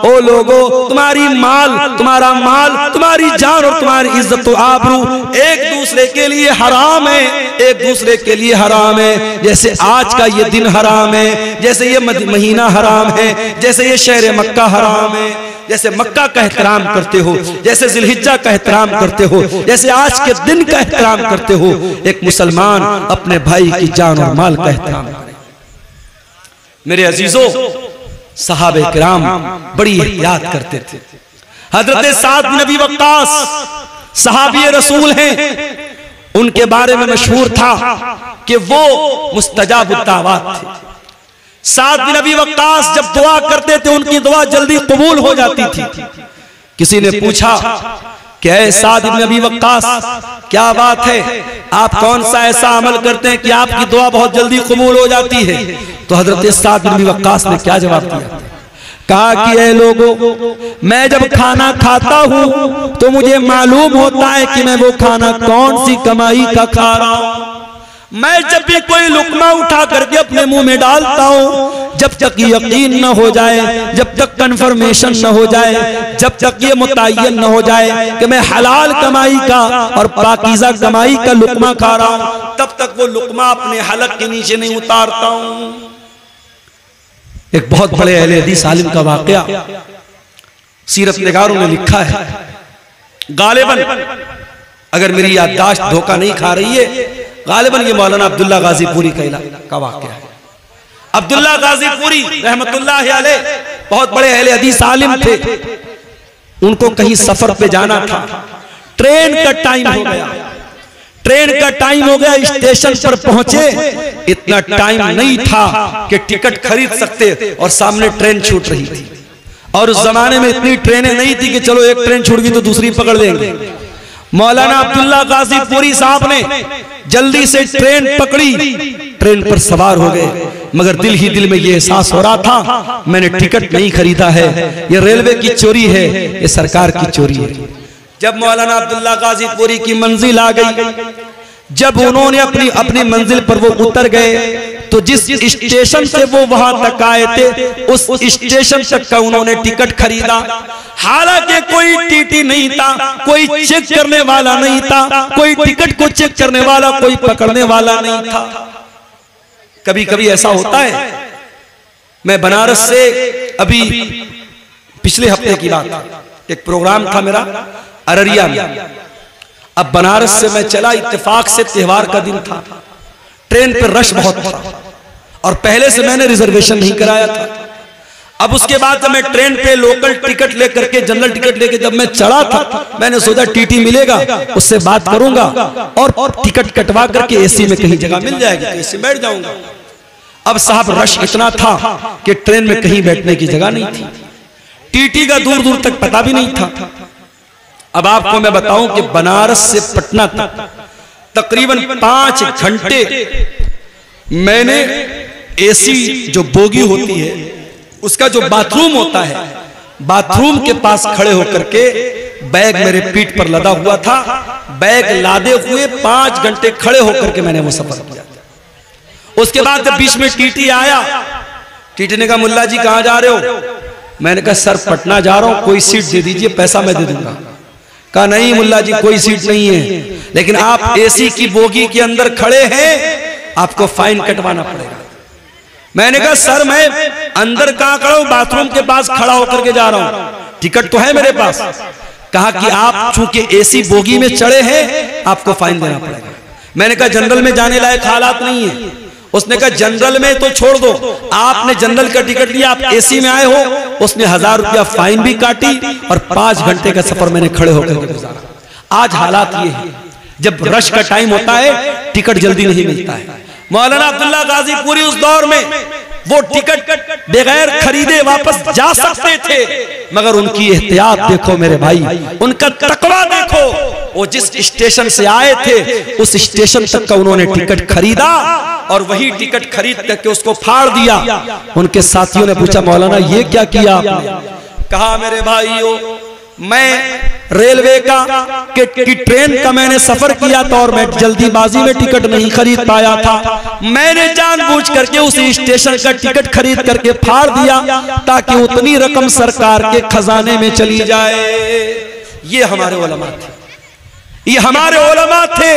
ओ लोगो तुम्हारी माल, तुम्हारा माल, तुम्हारी जान और तुम्हारी इज्जत और आबरू एक दूसरे के लिए हराम है, एक दूसरे के लिए हराम है। जैसे आज का ये दिन हराम है, जैसे ये महीना हराम है, जैसे ये शहर मक्का हराम है, जैसे मक्का का एहतराम करते हो, जैसे जिलहिज्जा का एहतराम करते हो, जैसे आज के दिन का एहतराम करते हो, एक मुसलमान अपने भाई की जान और माल का एहतराम करे। मेरे अजीजों, सहाबे किराम बड़ी एहतियात करते थे। हजरत साद बिन अबी वक्कास सहाबी रसूल हैं, उनके बारे में मशहूर था कि वो मुस्तजाबुद दावात थे। साद बिन अबी वक्कास जब दुआ करते थे उनकी दुआ जल्दी कबूल हो जाती थी। किसी ने पूछा कि ऐ साद बिन अबी वक्कास क्या बात है, आप कौन सा ऐसा अमल करते हैं कि आपकी दुआ बहुत जल्दी कबूल हो जाती है? तो हजरत साद बिन अबी वक्कास ने क्या जवाब दिया? कहा कि ऐ लोगों, मैं जब खाना खाता हूं तो मुझे मालूम होता है कि मैं वो खाना कौन सी कमाई का खा रहा हूं। मैं जब भी कोई लुकमा उठा करके अपने मुंह में डालता हूं, जब तक यकीन न हो जाए, जब तक कंफर्मेशन न हो जाए, जब तक ये मुतय्यन न हो जाए कि मैं हलाल कमाई का और पाकीज़ा कमाई का लुकमा खा रहा हूं, तब तक वो लुकमा अपने हलक के नीचे नहीं उतारता हूं। एक बहुत बड़े अहले हदीस आलिम का वाकया सीरत निगारों ने लिखा है। गालिबन अगर मेरी याददाश्त धोखा नहीं खा रही है, गालिबन ये मौलाना अब्दुल्ला गाजीपुरी का वाकया है। अब्दुल्ला गाजीपुरी रहमतुल्लाह अलैह बहुत बड़े अहले हदीस आलिम थे। उनको कहीं सफर पे जाना था, ट्रेन का टाइम हो गया, ट्रेन का टाइम हो गया, स्टेशन पर पहुंचे, इतना टाइम नहीं था कि टिकट खरीद सकते और सामने ट्रेन छूट रही थी। और उस जमाने में इतनी ट्रेनें नहीं थी कि चलो एक ट्रेन छूट गई तो दूसरी पकड़ लेंगे। मौलाना अब्दुल्ला गाजीपुरी साहब ने जल्दी से ट्रेन पकड़ी, ट्रेन पर सवार हो गए, मगर दिल ही दिल में ये एहसास हो रहा था मैंने टिकट नहीं खरीदा है, ये रेलवे की चोरी है, ये सरकार की चोरी है। जब मौलाना अब्दुल्ला गाजीपुरी की मंजिल आ गई, जब उन्होंने अपनी मंजिल पर वो उतर गए, तो जिस स्टेशन से वो वहां तक आए थे उस स्टेशन तक का उन्होंने टिकट खरीदा। हालांकि कोई टीटी नहीं था, कोई चेक करने वाला नहीं था, कोई टिकट को चेक करने वाला, कोई पकड़ने वाला नहीं था। कभी कभी ऐसा होता है, मैं बनारस से अभी पिछले हफ्ते की बात, एक प्रोग्राम था मेरा अररिया में। अब बनारस से मैं चला, इत्तेफाक से त्योहार का दिन था, ट्रेन पे रश बहुत था और पहले से मैंने रिजर्वेशन नहीं कराया था। अब उसके बाद जब मैं ट्रेन पे लोकल टिकट लेकर के, जनरल टिकट लेके जब मैं चढ़ा था, मैंने सोचा टीटी मिलेगा, उससे बात करूंगा और टिकट कटवा करके एसी में कहीं जगह मिल जाएगी तो एसी बैठ जाऊंगा। अब साहब रश इतना था कि ट्रेन में कहीं बैठने की जगह नहीं थी, टीटी का दूर दूर तक पता भी नहीं था। अब आपको मैं बताऊं कि बनारस से पटना तक तकरीबन 5 घंटे मैंने एसी जो बोगी होती है उसका जो बाथरूम होता है, बाथरूम के पास खड़े होकर के बैग मेरे पीठ पर लदा हुआ था, बैग लादे हुए 5 घंटे खड़े होकर के मैंने वो सफर किया। उसके बाद जब बीच में टीटी आया, टीटी ने कहा मुल्ला जी कहां जा रहे हो? मैंने कहा सर पटना जा रहा हूं, कोई सीट दे दीजिए, पैसा मैं दे दूंगा। कहा नहीं मुल्ला जी कोई सीट नहीं है, लेकिन आप एसी की बोगी के अंदर खड़े हैं, आपको फाइन कटवाना पड़ेगा। मैंने कहा सर मैं अंदर कहाँ खड़ा हूँ, बाथरूम के पास खड़ा होकर के जा रहा हूँ, टिकट तो है मेरे पास। कहा कि आप चूंकि एसी बोगी में चढ़े हैं आपको फाइन देना पड़ेगा। मैंने कहा जनरल में जाने लायक हालात नहीं है। उसने कहा जनरल में तो छोड़ दो, आपने जनरल का टिकट लिया, आप एसी में आए हो। उसने 1000 रुपया फाइन भी काटी और 5 घंटे का सफर मैंने खड़े होकर गुजारा। आज हालात ये है, जब रश का टाइम होता है टिकट जल्दी नहीं मिलता है। मौलाना अब्दुल्ला गाजीपुरी उस दौर में वो टिकट बगैर खरीदे वापस जा सकते थे, मगर उनकी एहतियात देखो मेरे भाई, उनका तकवा देखो। वो जिस स्टेशन से आए थे उस स्टेशन तक का उन्होंने टिकट खरीदा और वही टिकट खरीद करके उसको फाड़ दिया। उनके साथियों ने पूछा मौलाना ये क्या किया आपने? कहा मेरे भाइयों मैं रेलवे की ट्रेन का मैंने सफर किया था और मैं जल्दीबाजी में टिकट नहीं खरीद पाया था। मैंने जानबूझ करके उस स्टेशन का टिकट खरीद करके फाड़ दिया ताकि उतनी रकम सरकार के खजाने में चली जाए। ये हमारे उलमा थे, ये हमारे उलमा थे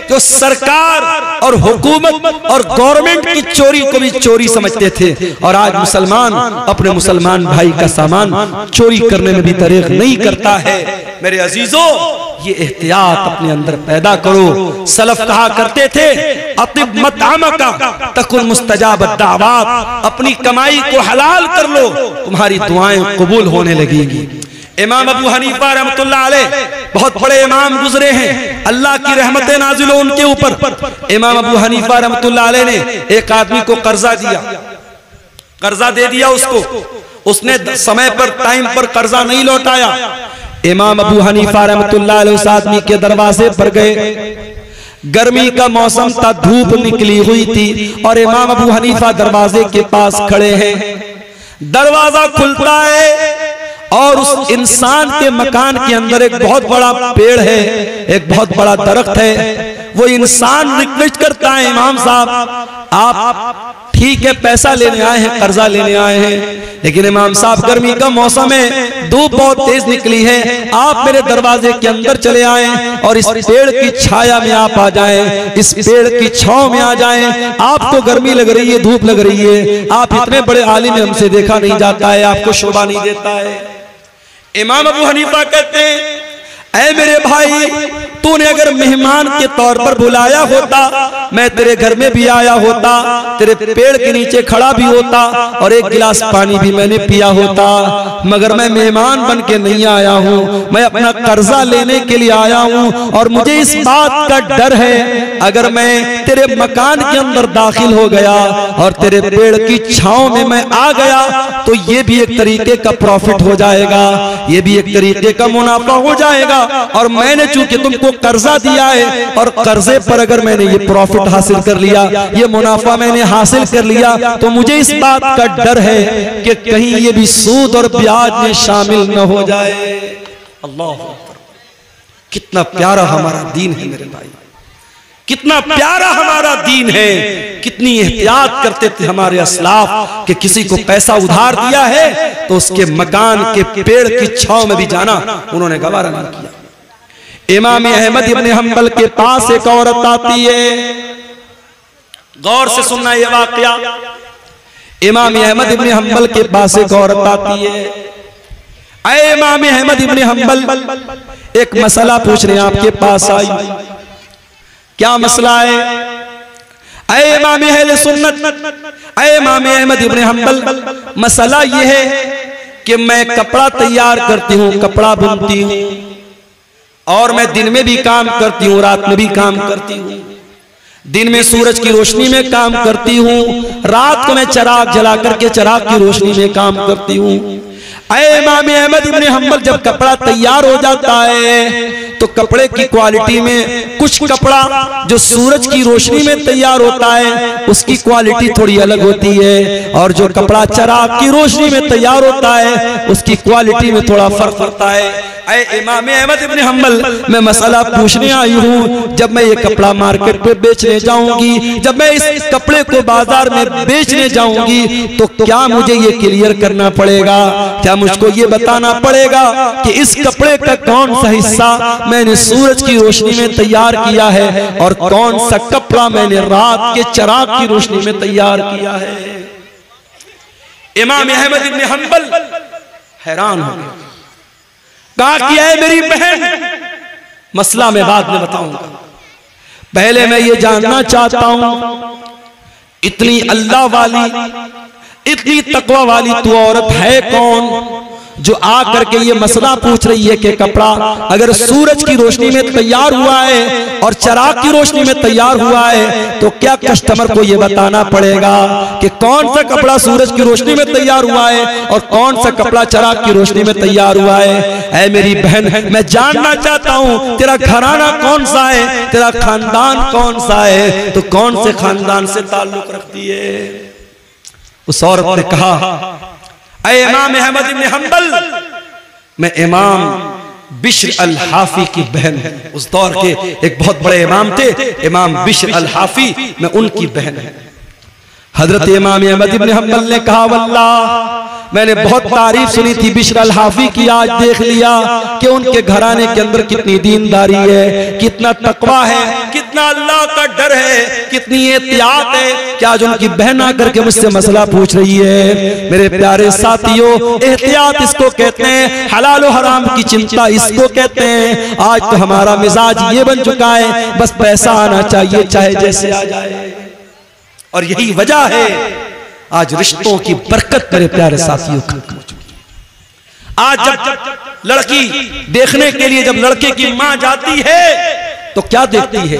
जो सरकार और हुकूमत और गवर्नमेंट की चोरी को भी चोरी समझते थे। और आज मुसलमान अपने मुसलमान भाई का सामान चोरी करने में भी दरेग नहीं करता है। मेरे अजीजों ये एहतियात अपने अंदर पैदा करो। सलफ कहा करते थे अतिब मतआमका तकुन मुस्तजाब दावात, अपनी कमाई को हलाल कर लो तुम्हारी दुआएं कबूल होने लगेगी। इमाम अबू हनीफा रहमतुल्लाह अलैह बहुत बड़े इमाम गुजरे हैं, अल्लाह की रहमतें नाजिल हो उनके ऊपर। इमाम अबू हनीफा रहमतुल्लाह अलैह ने एक आदमी को कर्जा दिया, कर्जा दे दिया उसको, उसने समय पर टाइम पर कर्जा नहीं लौटाया। इमाम अबू हनीफा रहमतुल्लाह अलैह उस आदमी के दरवाजे पर गए। गर्मी का मौसम था, धूप निकली हुई थी और इमाम अबू हनीफा दरवाजे के पास खड़े हैं। दरवाजा खुलता है और उस इंसान के मकान के अंदर एक बहुत बड़ा पेड़ है, एक बहुत बड़ा दरख्त है। वो इंसान रिक्वेस्ट करता है इमाम साहब आप ठीक है पैसा लेने आए हैं, कर्जा लेने आए हैं, लेकिन इमाम साहब गर्मी का मौसम है, धूप बहुत तेज निकली है, आप मेरे दरवाजे के अंदर चले आए और इस पेड़ की छाया में आप आ जाएं, इस पेड़ की छांव में आ जाएं। आपको गर्मी लग रही है, धूप लग रही है, आप इतने बड़े आलिम में हमसे देखा नहीं जाता है, आपको शोभा नहीं देता है। इमाम अबू हनीफा कहते हैं ऐ मेरे भाई तूने अगर मेहमान के तौर पर बुलाया होता मैं तेरे घर में भी आया होता, तेरे पेड़ के नीचे खड़ा भी होता और एक गिलास पानी भी मैंने पिया होता, मगर मैं मेहमान बन के नहीं आया हूँ, मैं अपना कर्जा लेने के लिए आया हूँ। और मुझे इस बात का डर है अगर मैं तेरे मकान के अंदर दाखिल हो गया और तेरे पेड़ की छांव में मैं आ गया तो ये भी एक तरीके का प्रॉफिट हो जाएगा, ये भी एक तरीके का मुनाफा हो जाएगा। और मैंने चूंकि तुमको कर्जा दिया है और कर्जे पर अगर मैंने ये प्रॉफिट हासिल कर लिया, ये मुनाफा मैंने हासिल कर लिया, तो मुझे इस बात का डर है कि कहीं ये भी सूद और ब्याज में शामिल न हो जाए। अल्लाह कितना प्यारा हमारा दीन है मेरे भाई, कितना प्यारा हमारा दीन है। कितनी एहतियात करते थे हमारे असलाफ कि किसी को पैसा उधार दिया है तो उसके मकान के पेड़ की छांव में भी जाना उन्होंने गवारा नहीं किया। इमाम अहमद इब्न हंबल के पास एक औरत आती है, गौर से सुनना ये वाकया। इमाम अहमद इब्न हंबल के पास एक औरत आती है, ऐ इमाम अहमद इब्न हंबल एक मसला पूछने आपके पास आई। क्या मसला है? ऐ इमाम अहले सुन्नत, ऐ इमाम अहमद इब्न हंबल, मसला ये है कि मैं कपड़ा तैयार करती हूँ, कपड़ा बुनती हूँ और मैं दिन में भी काम करती हूँ, रात में भी काम करती हूँ। दिन में सूरज की रोशनी में काम करती हूँ, रात को मैं चिराग जला करके चिराग की रोशनी में काम करती हूँ। ऐ इमाम अहमद इब्न हंबल जब कपड़ा तैयार हो जाता है तो कपड़े की क्वालिटी में कुछ कपड़ा जो सूरज की रोशनी में तैयार होता है उसकी क्वालिटी थोड़ी अलग होती है और जो कपड़ा चिराग की रोशनी में तैयार होता है उसकी क्वालिटी में थोड़ा फर्क पड़ता है। ऐ इमाम अहमद इब्न हंबल मैं मसला पूछने आई हूँ, जब मैं ये कपड़ा मार्केट पे बेचने जाऊंगी, जब मैं इस कपड़े को बाजार में बेचने जाऊंगी तो क्या मुझे ये क्लियर करना पड़ेगा, क्या मुझको ये बताना पड़ेगा कि इस कपड़े का कौन सा हिस्सा मैंने सूरज की रोशनी में तैयार किया है और कौन सा कपड़ा मैंने रात के चिराग की रोशनी में तैयार किया है। इमाम अहमद इब्न हंबल हैरान हो गए, कहा कि है मेरी बहन, मसला मैं बाद में बताऊंगा, पहले मैं ये जानना चाहता हूं इतनी अल्लाह वाली, इतनी तकवा वाली तू औरत है कौन जो आकर के ये मसला पूछ रही है कि कपड़ा अगर सूरज की रोशनी में तैयार हुआ है और चिराग की रोशनी में तैयार हुआ है तो क्या कस्टमर को ये बताना पड़ेगा कि कौन सा कपड़ा सूरज की रोशनी में तैयार हुआ है और कौन सा कपड़ा चिराग की रोशनी में तैयार हुआ है। ऐ मेरी बहन, मैं जानना चाहता हूं तेरा घराना कौन सा है, तेरा खानदान कौन सा है, तो कौन से खानदान से ताल्लुक रखती है। उस औरत ने कहा, ऐ इमाम अहमद इब्न हंबल, मैं इमाम बिश्र अल हाफी की बहन हूं। उस दौर के एक बहुत बड़े इमाम थे इमाम बिश्र अल हाफी, मैं उनकी बहन हूं। हजरत इमाम अहमद इब्न हंबल ने कहा, वल्लाह मैंने बहुत तारीफ सुनी थी बिश्र अल हाफी की, आज देख लिया कि उनके घराने के अंदर कितनी दीनदारी है, कितना तकवा है, कितना अल्लाह का डर है, कितनी एहतियात है कि आज उनकी बहन आकर के मुझसे मसला पूछ रही है। मेरे प्यारे साथियों, एहतियात इसको कहते हैं, हलाल और हराम की चिंता इसको कहते हैं। आज तो हमारा मिजाज ये बन चुका है, बस पैसा आना चाहिए चाहे जैसे आ जाए, और यही वजह है आज रिश्तों की बरकत मेरे प्यारे साथियों खत्म हो चुकी है। आज जब लड़की देखने के लिए जब लड़के की मां जाती है तो क्या देखती है,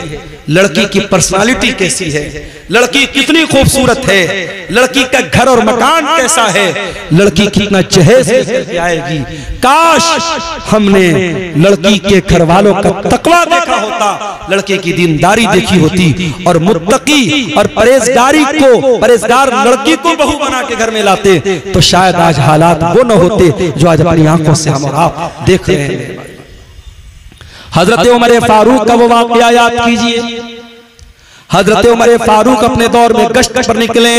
लड़की की पर्सनालिटी कैसी है, लड़की कितनी खूबसूरत है, लड़की का घर और मकान कैसा है, लड़की कितना जहेज लेकर आएगी। काश हमने लड़की के घर वालों का तकवा देखा होता, लड़के की दीनदारी देखी होती और मुत्तकी और परहेजगार लड़की को बहू बना के घर में लाते तो शायद आज हालात वो न होते जो आज अपनी आंखों से हम और आप देख रहे हैं। हजरत उमर फारूक का वो वाक़या याद कीजिए। हजरत उमर फारूक अपने दौर में गश्त पर निकले,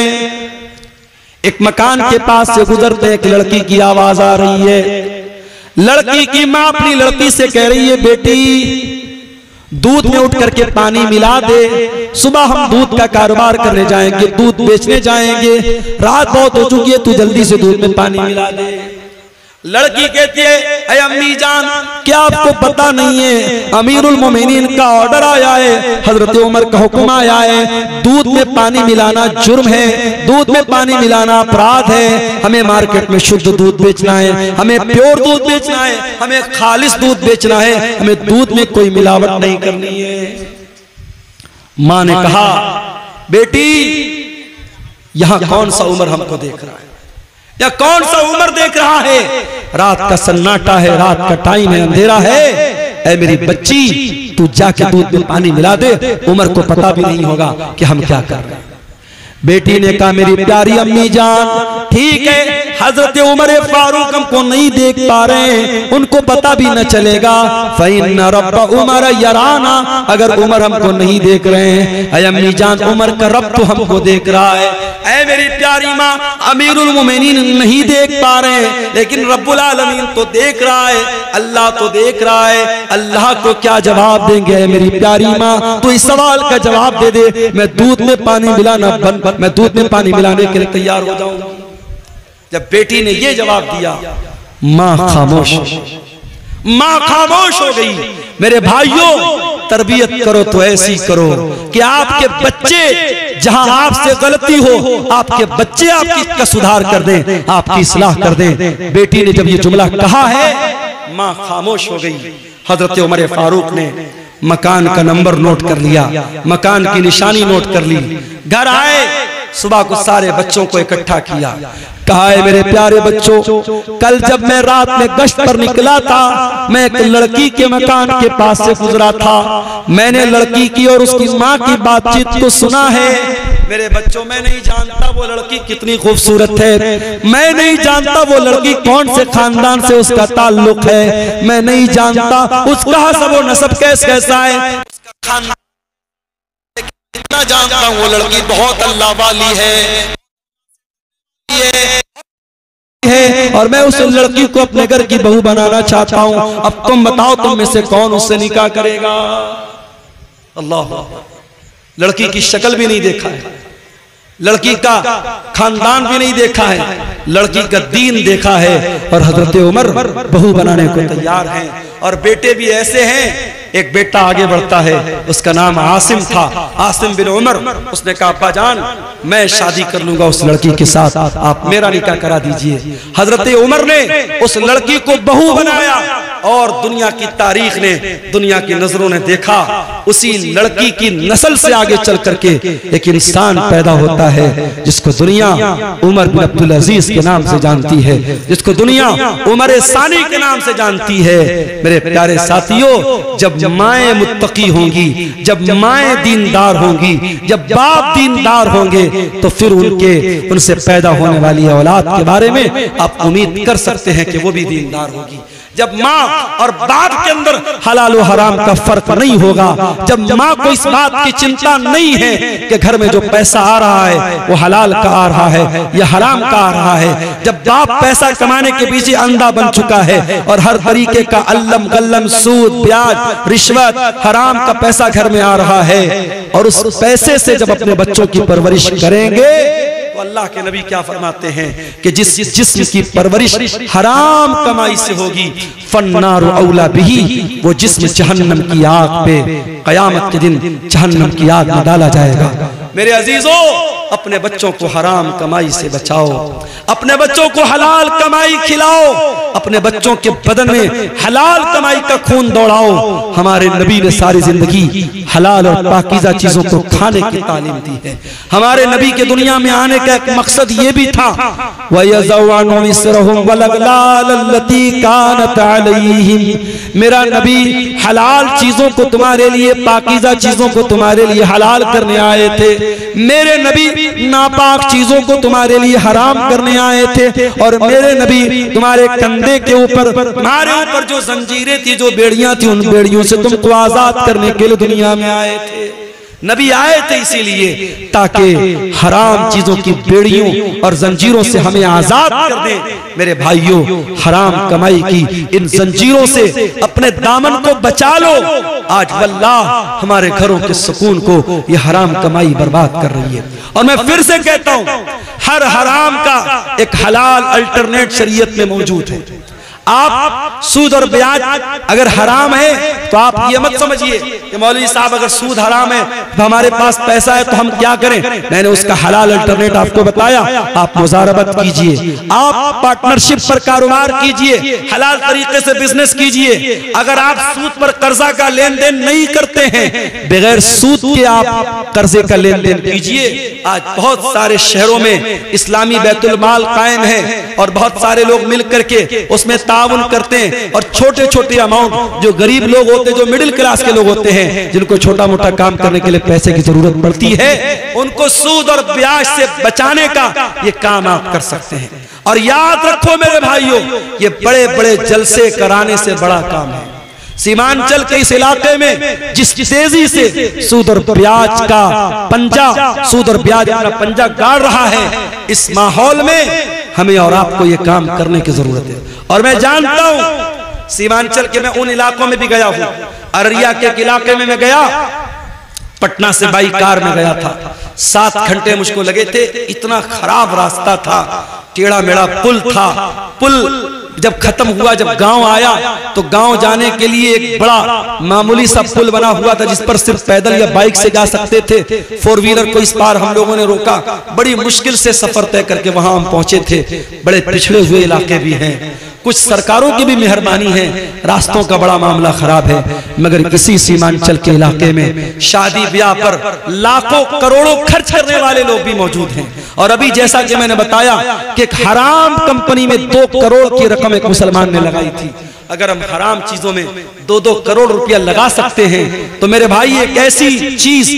एक मकान के पास से गुजरते एक लड़की की आवाज आ रही है। लड़की की मां अपनी लड़की से कह रही है, बेटी दूध में उठ करके पानी मिला दे, सुबह हम दूध का कारोबार करने जाएंगे, दूध बेचने जाएंगे, रात बहुत हो चुकी है, तू जल्दी से दूध में पानी मिला दे। लड़की कहती है, अरे अम्मी जान, क्या आपको पता नहीं है अमीरुल मोमिनीन का ऑर्डर आया है, हजरत उमर का हुक्म आया है, दूध में पानी मिलाना जुर्म है, दूध में पानी मिलाना अपराध है, हमें मार्केट में शुद्ध दूध बेचना है, हमें प्योर दूध बेचना है, हमें खालिस दूध बेचना है, हमें दूध में कोई मिलावट नहीं करनी है। मां ने कहा, बेटी यहां कौन सा उमर हमको देख रहा है, या कौन सा उमर देख रहा है, रात का सन्नाटा है, रात का टाइम है, अंधेरा है, ऐ मेरी बच्ची तू जाके दूध में पानी मिला दे, उमर को पता भी नहीं होगा कि हम क्या कर रहे हैं। बेटी ने कहा, मेरी प्यारी अम्मी जान ठीक है, हजरत उमर फारूक हमको नहीं देख पा रहे हैं, उनको पता भी न चलेगा, फ़इन्ना रब्ब उमर यराना, अगर उमर हमको नहीं देख रहे हैं, ऐ अम्मी जान उमर का रब तो हमको देख रहा है। ऐ मेरी प्यारी माँ, अमीरुल मोमिनीन नहीं देख पा रहे हैं लेकिन रब्बुल आलमीन तो देख रहा है, अल्लाह तो देख रहा है, अल्लाह को क्या जवाब देंगे। मेरी प्यारी माँ तो इस सवाल का जवाब दे दे, मैं दूध में पानी मिलाना मैं दूध में पानी मिलाने के लिए तैयार हो जाऊंगा। जब बेटी ने ये जवाब दिया, माँ खामोश हो गई। मेरे भाइयों, तरबियत करो तो ऐसी करो कि आपके बच्चे जहां आपसे गलती हो, आपके बच्चे आपकी का सुधार कर दें, आपकी इस्लाह कर दें। बेटी ने जब ये जुमला कहा है, माँ खामोश हो गई। हजरत उमर फारूक ने मकान का नंबर नोट कर लिया, मकान की निशानी नोट कर ली, घर आए, सुबह को सारे बच्चों को इकट्ठा किया, कहा है मेरे प्यारे बच्चों, कल जब मैं रात में गश्त पर निकला था, मैं एक लड़की के मकान के पास से गुजरा था, मैंने लड़की की और उसकी माँ की बातचीत को सुना है। मेरे बच्चों, मैं नहीं जानता वो लड़की कितनी खूबसूरत है, मैं नहीं जानता वो लड़की कौन से खानदान से उसका ताल्लुक है, मैं नहीं जानता उसका हसब व नसब कैसा है, इतना जानता हूँ वो लड़की बहुत अल्लाह वाली है और मैं उस लड़की को अपने घर की बहू बनाना चाहता हूँ। अब तुम बताओ, तुम में से कौन उससे निकाह करेगा। अल्लाह, लड़की की शक्ल भी नहीं देखा है, लड़की का खानदान भी नहीं देखा है, लड़की का दीन देखा है, और हजरत उमर बहू बनाने को तैयार हैं। और बेटे भी ऐसे हैं, एक बेटा आगे बढ़ता है, उसका नाम आसिम था, आसिम बिन उमर। उसने कहा अब्बा जान मैं शादी कर लूंगा उस लड़की के साथ, आप मेरा निकाह करा दीजिए। हजरत उमर ने उस लड़की को बहू बनाया, और दुनिया की तारीख ने, दुनिया की नजरों ने देखा, उसी लड़की की नस्ल से आगे चल करके एक इंसान पैदा होता है जिसको दुनिया उमर बिन अब्दुल अजीज के नाम से जानती है, जिसको दुनिया उमर सानी के नाम से जानती है। मेरे प्यारे साथियों, जब माएं मुत्तकी होंगी, जब माएं दीनदार होंगी, जब बाप दीनदार होंगे, तो फिर उनसे पैदा होने वाली औलाद के बारे में आप उम्मीद कर सकते हैं कि वो भी दीनदार होगी। जब माँ और बाप के अंदर हलाल और हराम का फर्क नहीं होगा, जब माँ को इस बात की चिंता नहीं है कि घर में जो पैसा आ रहा है वो हलाल का आ रहा है या हराम का आ रहा है, जब बाप पैसा कमाने के पीछे अंधा बन चुका है और हर तरीके का अल्लम गल्लम, सूद, ब्याज, रिश्वत, हराम का पैसा घर में आ रहा है, और उस पैसे से जब अपने बच्चों की परवरिश करेंगे तो अल्लाह के नबी क्या फरमाते हैं कि जिस जिस्म की परवरिश हराम कमाई से होगी, फन्नारु औला बिही, वो जिस्म जहन्नम की आग पे कयामत के दिन जहन्नम की आग में डाला जाएगा। मेरे अजीजों, अपने बच्चों को हराम कमाई से बचाओ, अपने बच्चों को हलाल कमाई खिलाओ, अपने बच्चों के बदन में हलाल कमाई का खून दौड़ाओ। हमारे नबी ने सारी जिंदगी हलाल और पाकीज़ा चीजों को खाने की तालीम दी है। हमारे नबी के दुनिया में आने का एक मकसद ये भी था, मेरा नबी हलाल चीजों को तुम्हारे लिए, पाकीज़ा चीजों को तुम्हारे लिए हलाल करने आए थे। मेरे नबी नापाक चीजों को तुम्हारे लिए हराम करने आए थे, और मेरे नबी तुम्हारे कंधे के ऊपर, तुम्हारे ऊपर जो जंजीरें थी, जो बेड़ियां थी, उन बेड़ियों से तुमको आजाद करने के लिए दुनिया में आए थे। नबी आए थे इसीलिए ताकि हराम चीजों की बेड़ियों और जंजीरों से हमें आजाद कर दे। मेरे भाइयों, हराम कमाई की इन जंजीरों से अपने दामन को बचा लो। आज वल्लाह हमारे घरों के सुकून को ये हराम कमाई बर्बाद कर रही है। और मैं फिर से कहता हूं, हर हराम का एक हलाल अल्टरनेट शरीयत में मौजूद है। आप सूद और ब्याज अगर हराम है तो आप ये मत समझिए कि मौलवी साहब अगर सूद हराम है तो हमारे पास पैसा है तो हम क्या करें। मैंने उसका हलाल अल्टरनेट आपको बताया, आप मुजारबत कीजिए, आप पार्टनरशिप पर कारोबार कीजिए, हलाल तरीके से बिजनेस कीजिए। अगर आप सूद पर कर्जा का लेन देन नहीं करते हैं, बगैर सूद के आप कर्जे का लेन देन कीजिए। आज बहुत सारे शहरों में इस्लामी बैतुल माल कायम है और बहुत सारे लोग मिल करके उसमें ताउन करते हैं, और छोटे छोटे अमाउंट जो गरीब लोग होते हैं, जो मिडिल क्लास के लोग होते हैं, जिनको छोटा मोटा काम करने के लिए पैसे की जरूरत पड़ती है, उनको सूद और ब्याज से बचाने का ये काम आप कर सकते हैं। और याद रखो मेरे भाइयों, ये बड़े बड़े जलसे कराने से बड़ा काम है। सीमांचल के इस इलाके में जिस तेजी से सूद और ब्याज का पंजा, सूद और ब्याज अपना पंजा गाड़ रहा है, इस माहौल में हमें और आपको ये काम करने की जरूरत है। और मैं जानता हूं सीमांचल के, मैं उन इलाकों में भी गया हूं, अररिया के इलाके में मैं गया, पटना से बाई कार में गया था, 7 घंटे मुझको लगे थे। इतना खराब रास्ता था, टेढ़ा मेढ़ा पुल था। पुल जब खत्म हुआ, जब गांव आया तो गांव जाने के लिए एक बड़ा मामूली सा पुल बना हुआ था जिस पर सिर्फ पैदल या बाइक से जा सकते थे। 4 व्हीलर को इस पार हम लोगों ने रोका, बड़ी मुश्किल से सफर तय करके वहां हम पहुंचे थे। बड़े पिछड़े हुए इलाके भी हैं, कुछ सरकारों की भी मेहरबानी है, रास्तों का बड़ा मामला खराब है, मगर किसी सीमांचल के इलाके में शादी ब्याह पर लाखों करोड़ों खर्च करने वाले लोग भी मौजूद हैं। और अभी जैसा कि मैंने बताया कि एक हराम कंपनी में 2 करोड़ की रकम एक मुसलमान ने लगाई थी। अगर हम हराम चीजों में 2-2 करोड़ रुपया लगा सकते हैं तो मेरे भाई एक ऐसी चीज,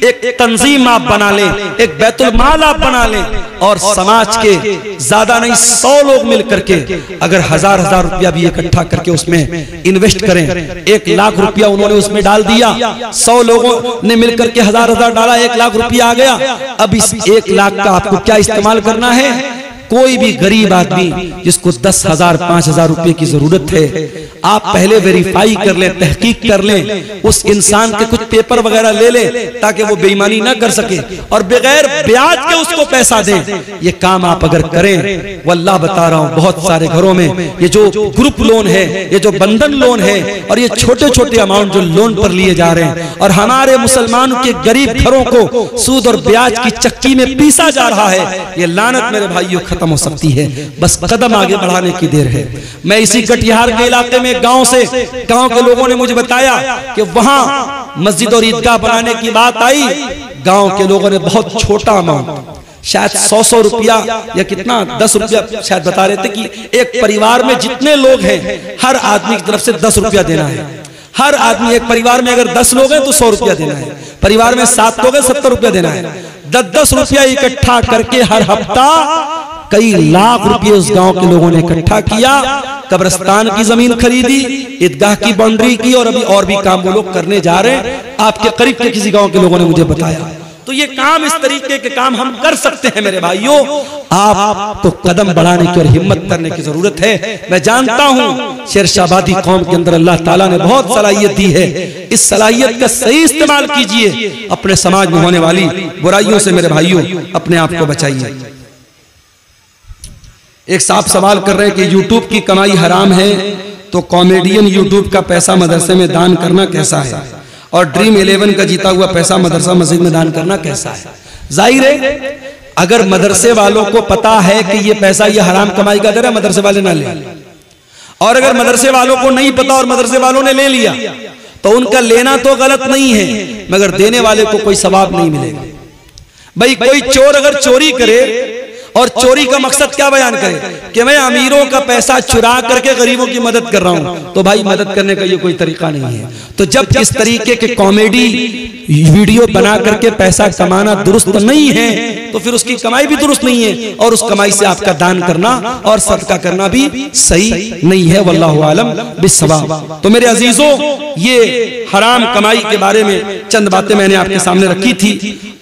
एक तंजीम आप बना लें, एक बैतुल माल आप बना लें, और समाज के ज्यादा नहीं 100 लोग मिल करके अगर 1000-1000 रुपया भी इकट्ठा करके उसमें इन्वेस्ट करें, 1 लाख रुपया उन्होंने उसमें डाल दिया, 100 लोगों ने मिल करके 1000-1000 डाला, 1 लाख रुपया आ गया। अब इस 1 लाख का आपको क्या इस्तेमाल करना है? कोई भी गरीब आदमी जिसको 10,000 5,000 रुपए की जरूरत है, आप पहले वेरीफाई कर लें, तहकीक कर लें, उस इंसान के कुछ पेपर वगैरह ले लें ताकि वो बेईमानी ना कर सके और बगैर ब्याज के उसको पैसा दें। ये काम आप अगर करें, वल्लाह बता रहा हूं, बहुत सारे घरों में ये जो ग्रुप लोन है, ये जो बंधन लोन है और ये छोटे छोटे अमाउंट जो लोन पर लिए जा रहे हैं और हमारे मुसलमानों के गरीब घरों को सूद और ब्याज की चक्की में पीसा जा रहा है, ये लानत मेरे भाइयों खत्म हो सकती है। बस कदम आगे बढ़ाने की देर है। मैं इसी कटिहार के इलाके में गांव के लोगों ने मुझे बताया कि वहां मस्जिद और ईदगाह बनाने की बात आई। गांव के लोगों ने बहुत छोटा अमाउंट, शायद 100 रुपया या कितना 10 रुपया शायद बता रहे थे कि एक परिवार में जितने लोग हैं हर आदमी की तरफ से 10 रुपया देना है। हर आदमी, एक परिवार में अगर 10 लोग हैं तो 100 रुपया देना है, परिवार में 7 लोग हैं 70 रुपया देना है। 10-10 रुपया इकट्ठा करके हर हफ्ता कई लाख रुपए उस गांव के लोगों ने इकट्ठा किया, कब्रिस्तान की जमीन खरीदी, ईदगाह की बाउंड्री की और अभी और भी काम वो लोग करने जा रहे हैं। आपके करीब के किसी गांव के लोगों ने मुझे बताया। तो ये काम, इस तरीके के काम हम कर सकते हैं मेरे भाइयों। आपको कदम बढ़ाने की और हिम्मत करने की जरूरत है। मैं जानता हूं शेरशाबादी कौम के अंदर अल्लाह ताला ने बहुत सलाहियत दी है। इस सलाहियत का सही इस्तेमाल कीजिए। अपने समाज में होने वाली बुराइयों से मेरे भाइयों अपने आप को बचाइए। एक साहब सवाल कर रहे हैं कि यूट्यूब की कमाई हराम है तो कॉमेडियन यूट्यूब का पैसा मदरसे में दान करना कैसा है, और ड्रीम 11 का जीता हुआ पैसा मदरसा मस्जिद में दान करना कैसा है। जाहिर है अगर मदरसे वालों को पता है कि ये पैसा ये हराम कमाई का दर है, मदरसे वाले ना ले, और अगर मदरसे वालों को नहीं पता और मदरसे वालों ने ले लिया तो उनका लेना तो गलत नहीं है, मगर देने वाले को कोई सवाब नहीं मिलेगा। भाई कोई चोर अगर चोरी करे और चोरी का मकसद क्या बयान करे कि मैं अमीरों का पैसा चुरा करके गरीबों की मदद कर रहा हूं, तो भाई मदद करने का ये कोई तरीका नहीं है। तो जब इस तरीके के कॉमेडी वीडियो बना करके पैसा कमाना दुरुस्त नहीं है तो फिर उसकी कमाई भी दुरुस्त नहीं है और उस कमाई से आपका दान करना और सदका करना भी सही नहीं है। वल्लाहु आलम बिस्सवाब। तो मेरे अजीजों, ये हराम कमाई के बारे में चंद बातें मैंने आपके सामने रखी थी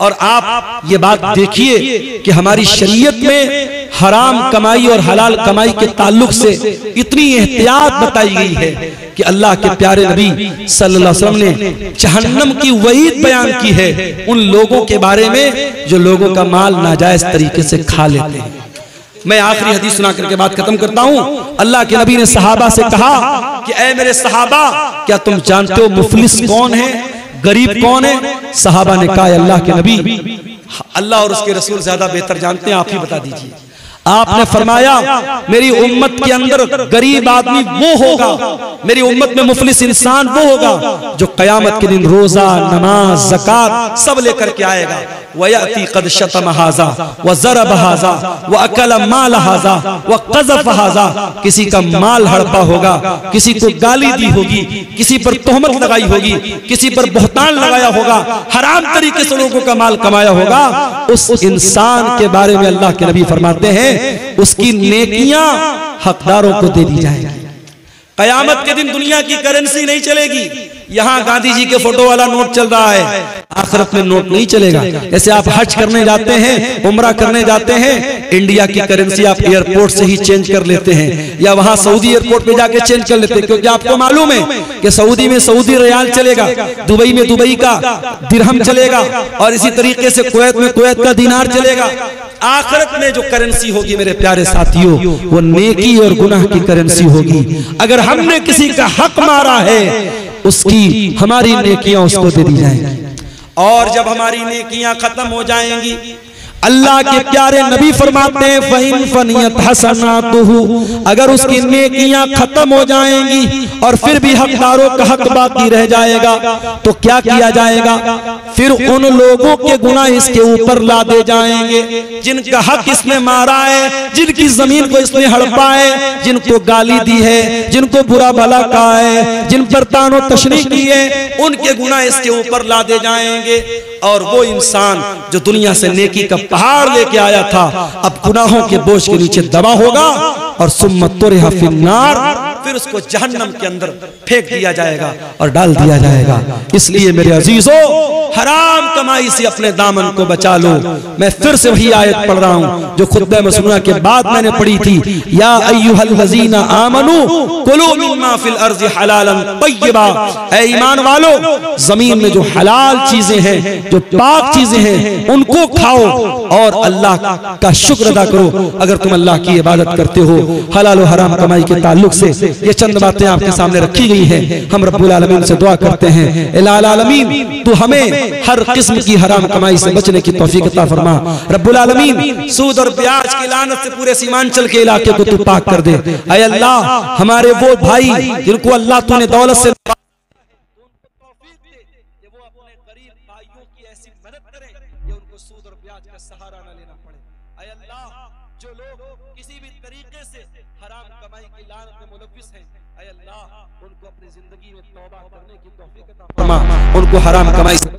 और आप ये बात देखिए कि हमारी शरीयत में हराम कमाई और हलाल कमाई के ताल्लुक से इतनी एहतियात बताई गई है कि अल्लाह के प्यारे नबी सल्लल्लाहु अलैहि वसल्लम ने जहन्नम की वईद बयान की है उन लोगों के बारे में जो लोगों का माल नाजायज तरीके से खा लेते हैं। मैं आखिरी हदीस सुना करके बात खत्म करता हूं। अल्लाह के नबी ने सहाबा से कहा कि ऐ मेरे सहाबा, क्या तुम जानते हो मुफलिस कौन है, गरीब कौन है? सहाबा ने कहा अल्लाह के नबी, अल्लाह और उसके रसूल ज्यादा बेहतर जानते हैं, आप ही बता दीजिए। आपने फरमाया मेरी उम्मत के अंदर गरीब आदमी वो होगा, मेरी उम्मत में मुफलिस इंसान वो होगा जो कयामत के दिन रोजा, नमाज, ज़कात सब लेकर के आएगा। वयअती क़द शतम हाज़ा व ज़रब हाज़ा व अकल माल हाज़ा व क़ज़फ़ हाज़ा, किसी का माल हड़पा होगा, किसी को गाली दी होगी, किसी पर तोहमत लगाई होगी, किसी पर बहतान लगाया होगा, हराम तरीके से लोगों का माल कमाया होगा। उस इंसान के बारे में अल्लाह के नबी फरमाते हैं उसकी नेकियां हकदारों को दे दी जाएगी। कयामत के दिन दुनिया की करेंसी नहीं चलेगी। यहाँ गांधी जी के फोटो वाला नोट चल रहा है, आखिरत में नोट नहीं चलेगा। जैसे आप हज करने जाते हैं, उम्रा करने जाते हैं, इंडिया की करेंसी आप एयरपोर्ट से ही चेंज कर लेते हैं या वहां सऊदी एयरपोर्ट पे जाके चेंज कर लेते हैं, क्योंकि आपको मालूम है कि सऊदी में सऊदी रियाल चलेगा, दुबई में दुबई का दिरहम चलेगा और इसी तरीके से कुवैत में कुवैत का दीनार चलेगा। आखिरत में जो करेंसी होगी मेरे प्यारे साथियों, वो नेकी और गुनाह की करेंसी होगी। अगर हमने किसी का हक मारा है, उसकी हमारी नेकियां उसको दे दी जाएंगी, और जब हमारी नेकियां खत्म हो जाएंगी, अल्लाह के प्यारे नबी फरमाते हैं फ़इन फ़नियत हसनातुहु, अगर उसकी नेकियां खत्म हो जाएंगी और फिर भी हकदारों का हक बाकी रह जाएगा तो क्या किया जाएगा? फिर उन लोगों के गुनाह इसके ऊपर लादे जाएंगे जिनका हक इसने मारा है, जिनकी जमीन को इसने हड़पा है, जिनको गाली दी है, जिनको बुरा भला कहा है, जिन पर तानो तशरीह की है, उनके गुनाह इसके ऊपर लादे जाएंगे। और वो इंसान जो दुनिया से नेकी का पहाड़ लेके आया था, अब गुनाहों के बोझ के नीचे दबा होगा और सुम्मत तुरहा फिन्नार, फिर उसको जहन्नम के अंदर फेंक दिया जाएगा और डाल दिया जाएगा। इसलिए मेरे अजीजों, हराम कमाई से अपने दामन को बचा लो। मैं फिर से वही आयत पढ़ रहा हूँ जो खुतबा मसनूना के बाद मैंने पढ़ी थी, या अय्युहल लज़ीना आमनू कुलू मिम्मा फिल अर्ज़ि हलालन तय्यबा, ऐ ईमान वालो जमीन में जो हलाल चीजें हैं, जो पाक चीजें हैं, उनको खाओ और अल्लाह का शुक्र अदा करो अगर तुम अल्लाह की इबादत करते हो। हलाल और हराम कमाई के ताल्लुक से ये चंद बातें आपके सामने रखी गई हैं। हम रब्बुल आलमीन से दुआ करते हैं, इलाही आलमीन तू हमें हर किस्म की हराम कमाई से बचने की तौफीक अता फरमा। रब्बुल आलमीन सूद और ब्याज की लानत से पूरे सीमांचल के इलाके को तू पाक कर दे। ऐ अल्लाह हमारे वो भाई जिनको अल्लाह तूने दौलत से सहारा न लेना पड़े। ऐ अल्लाह जो लोग किसी भी तरीके से हराम कमाई की लानत में मुलव्विस हैं, ऐ अल्लाह उनको अपनी जिंदगी में तौबा करने की तौफीक अता फरमा, उनको हराम कमाई से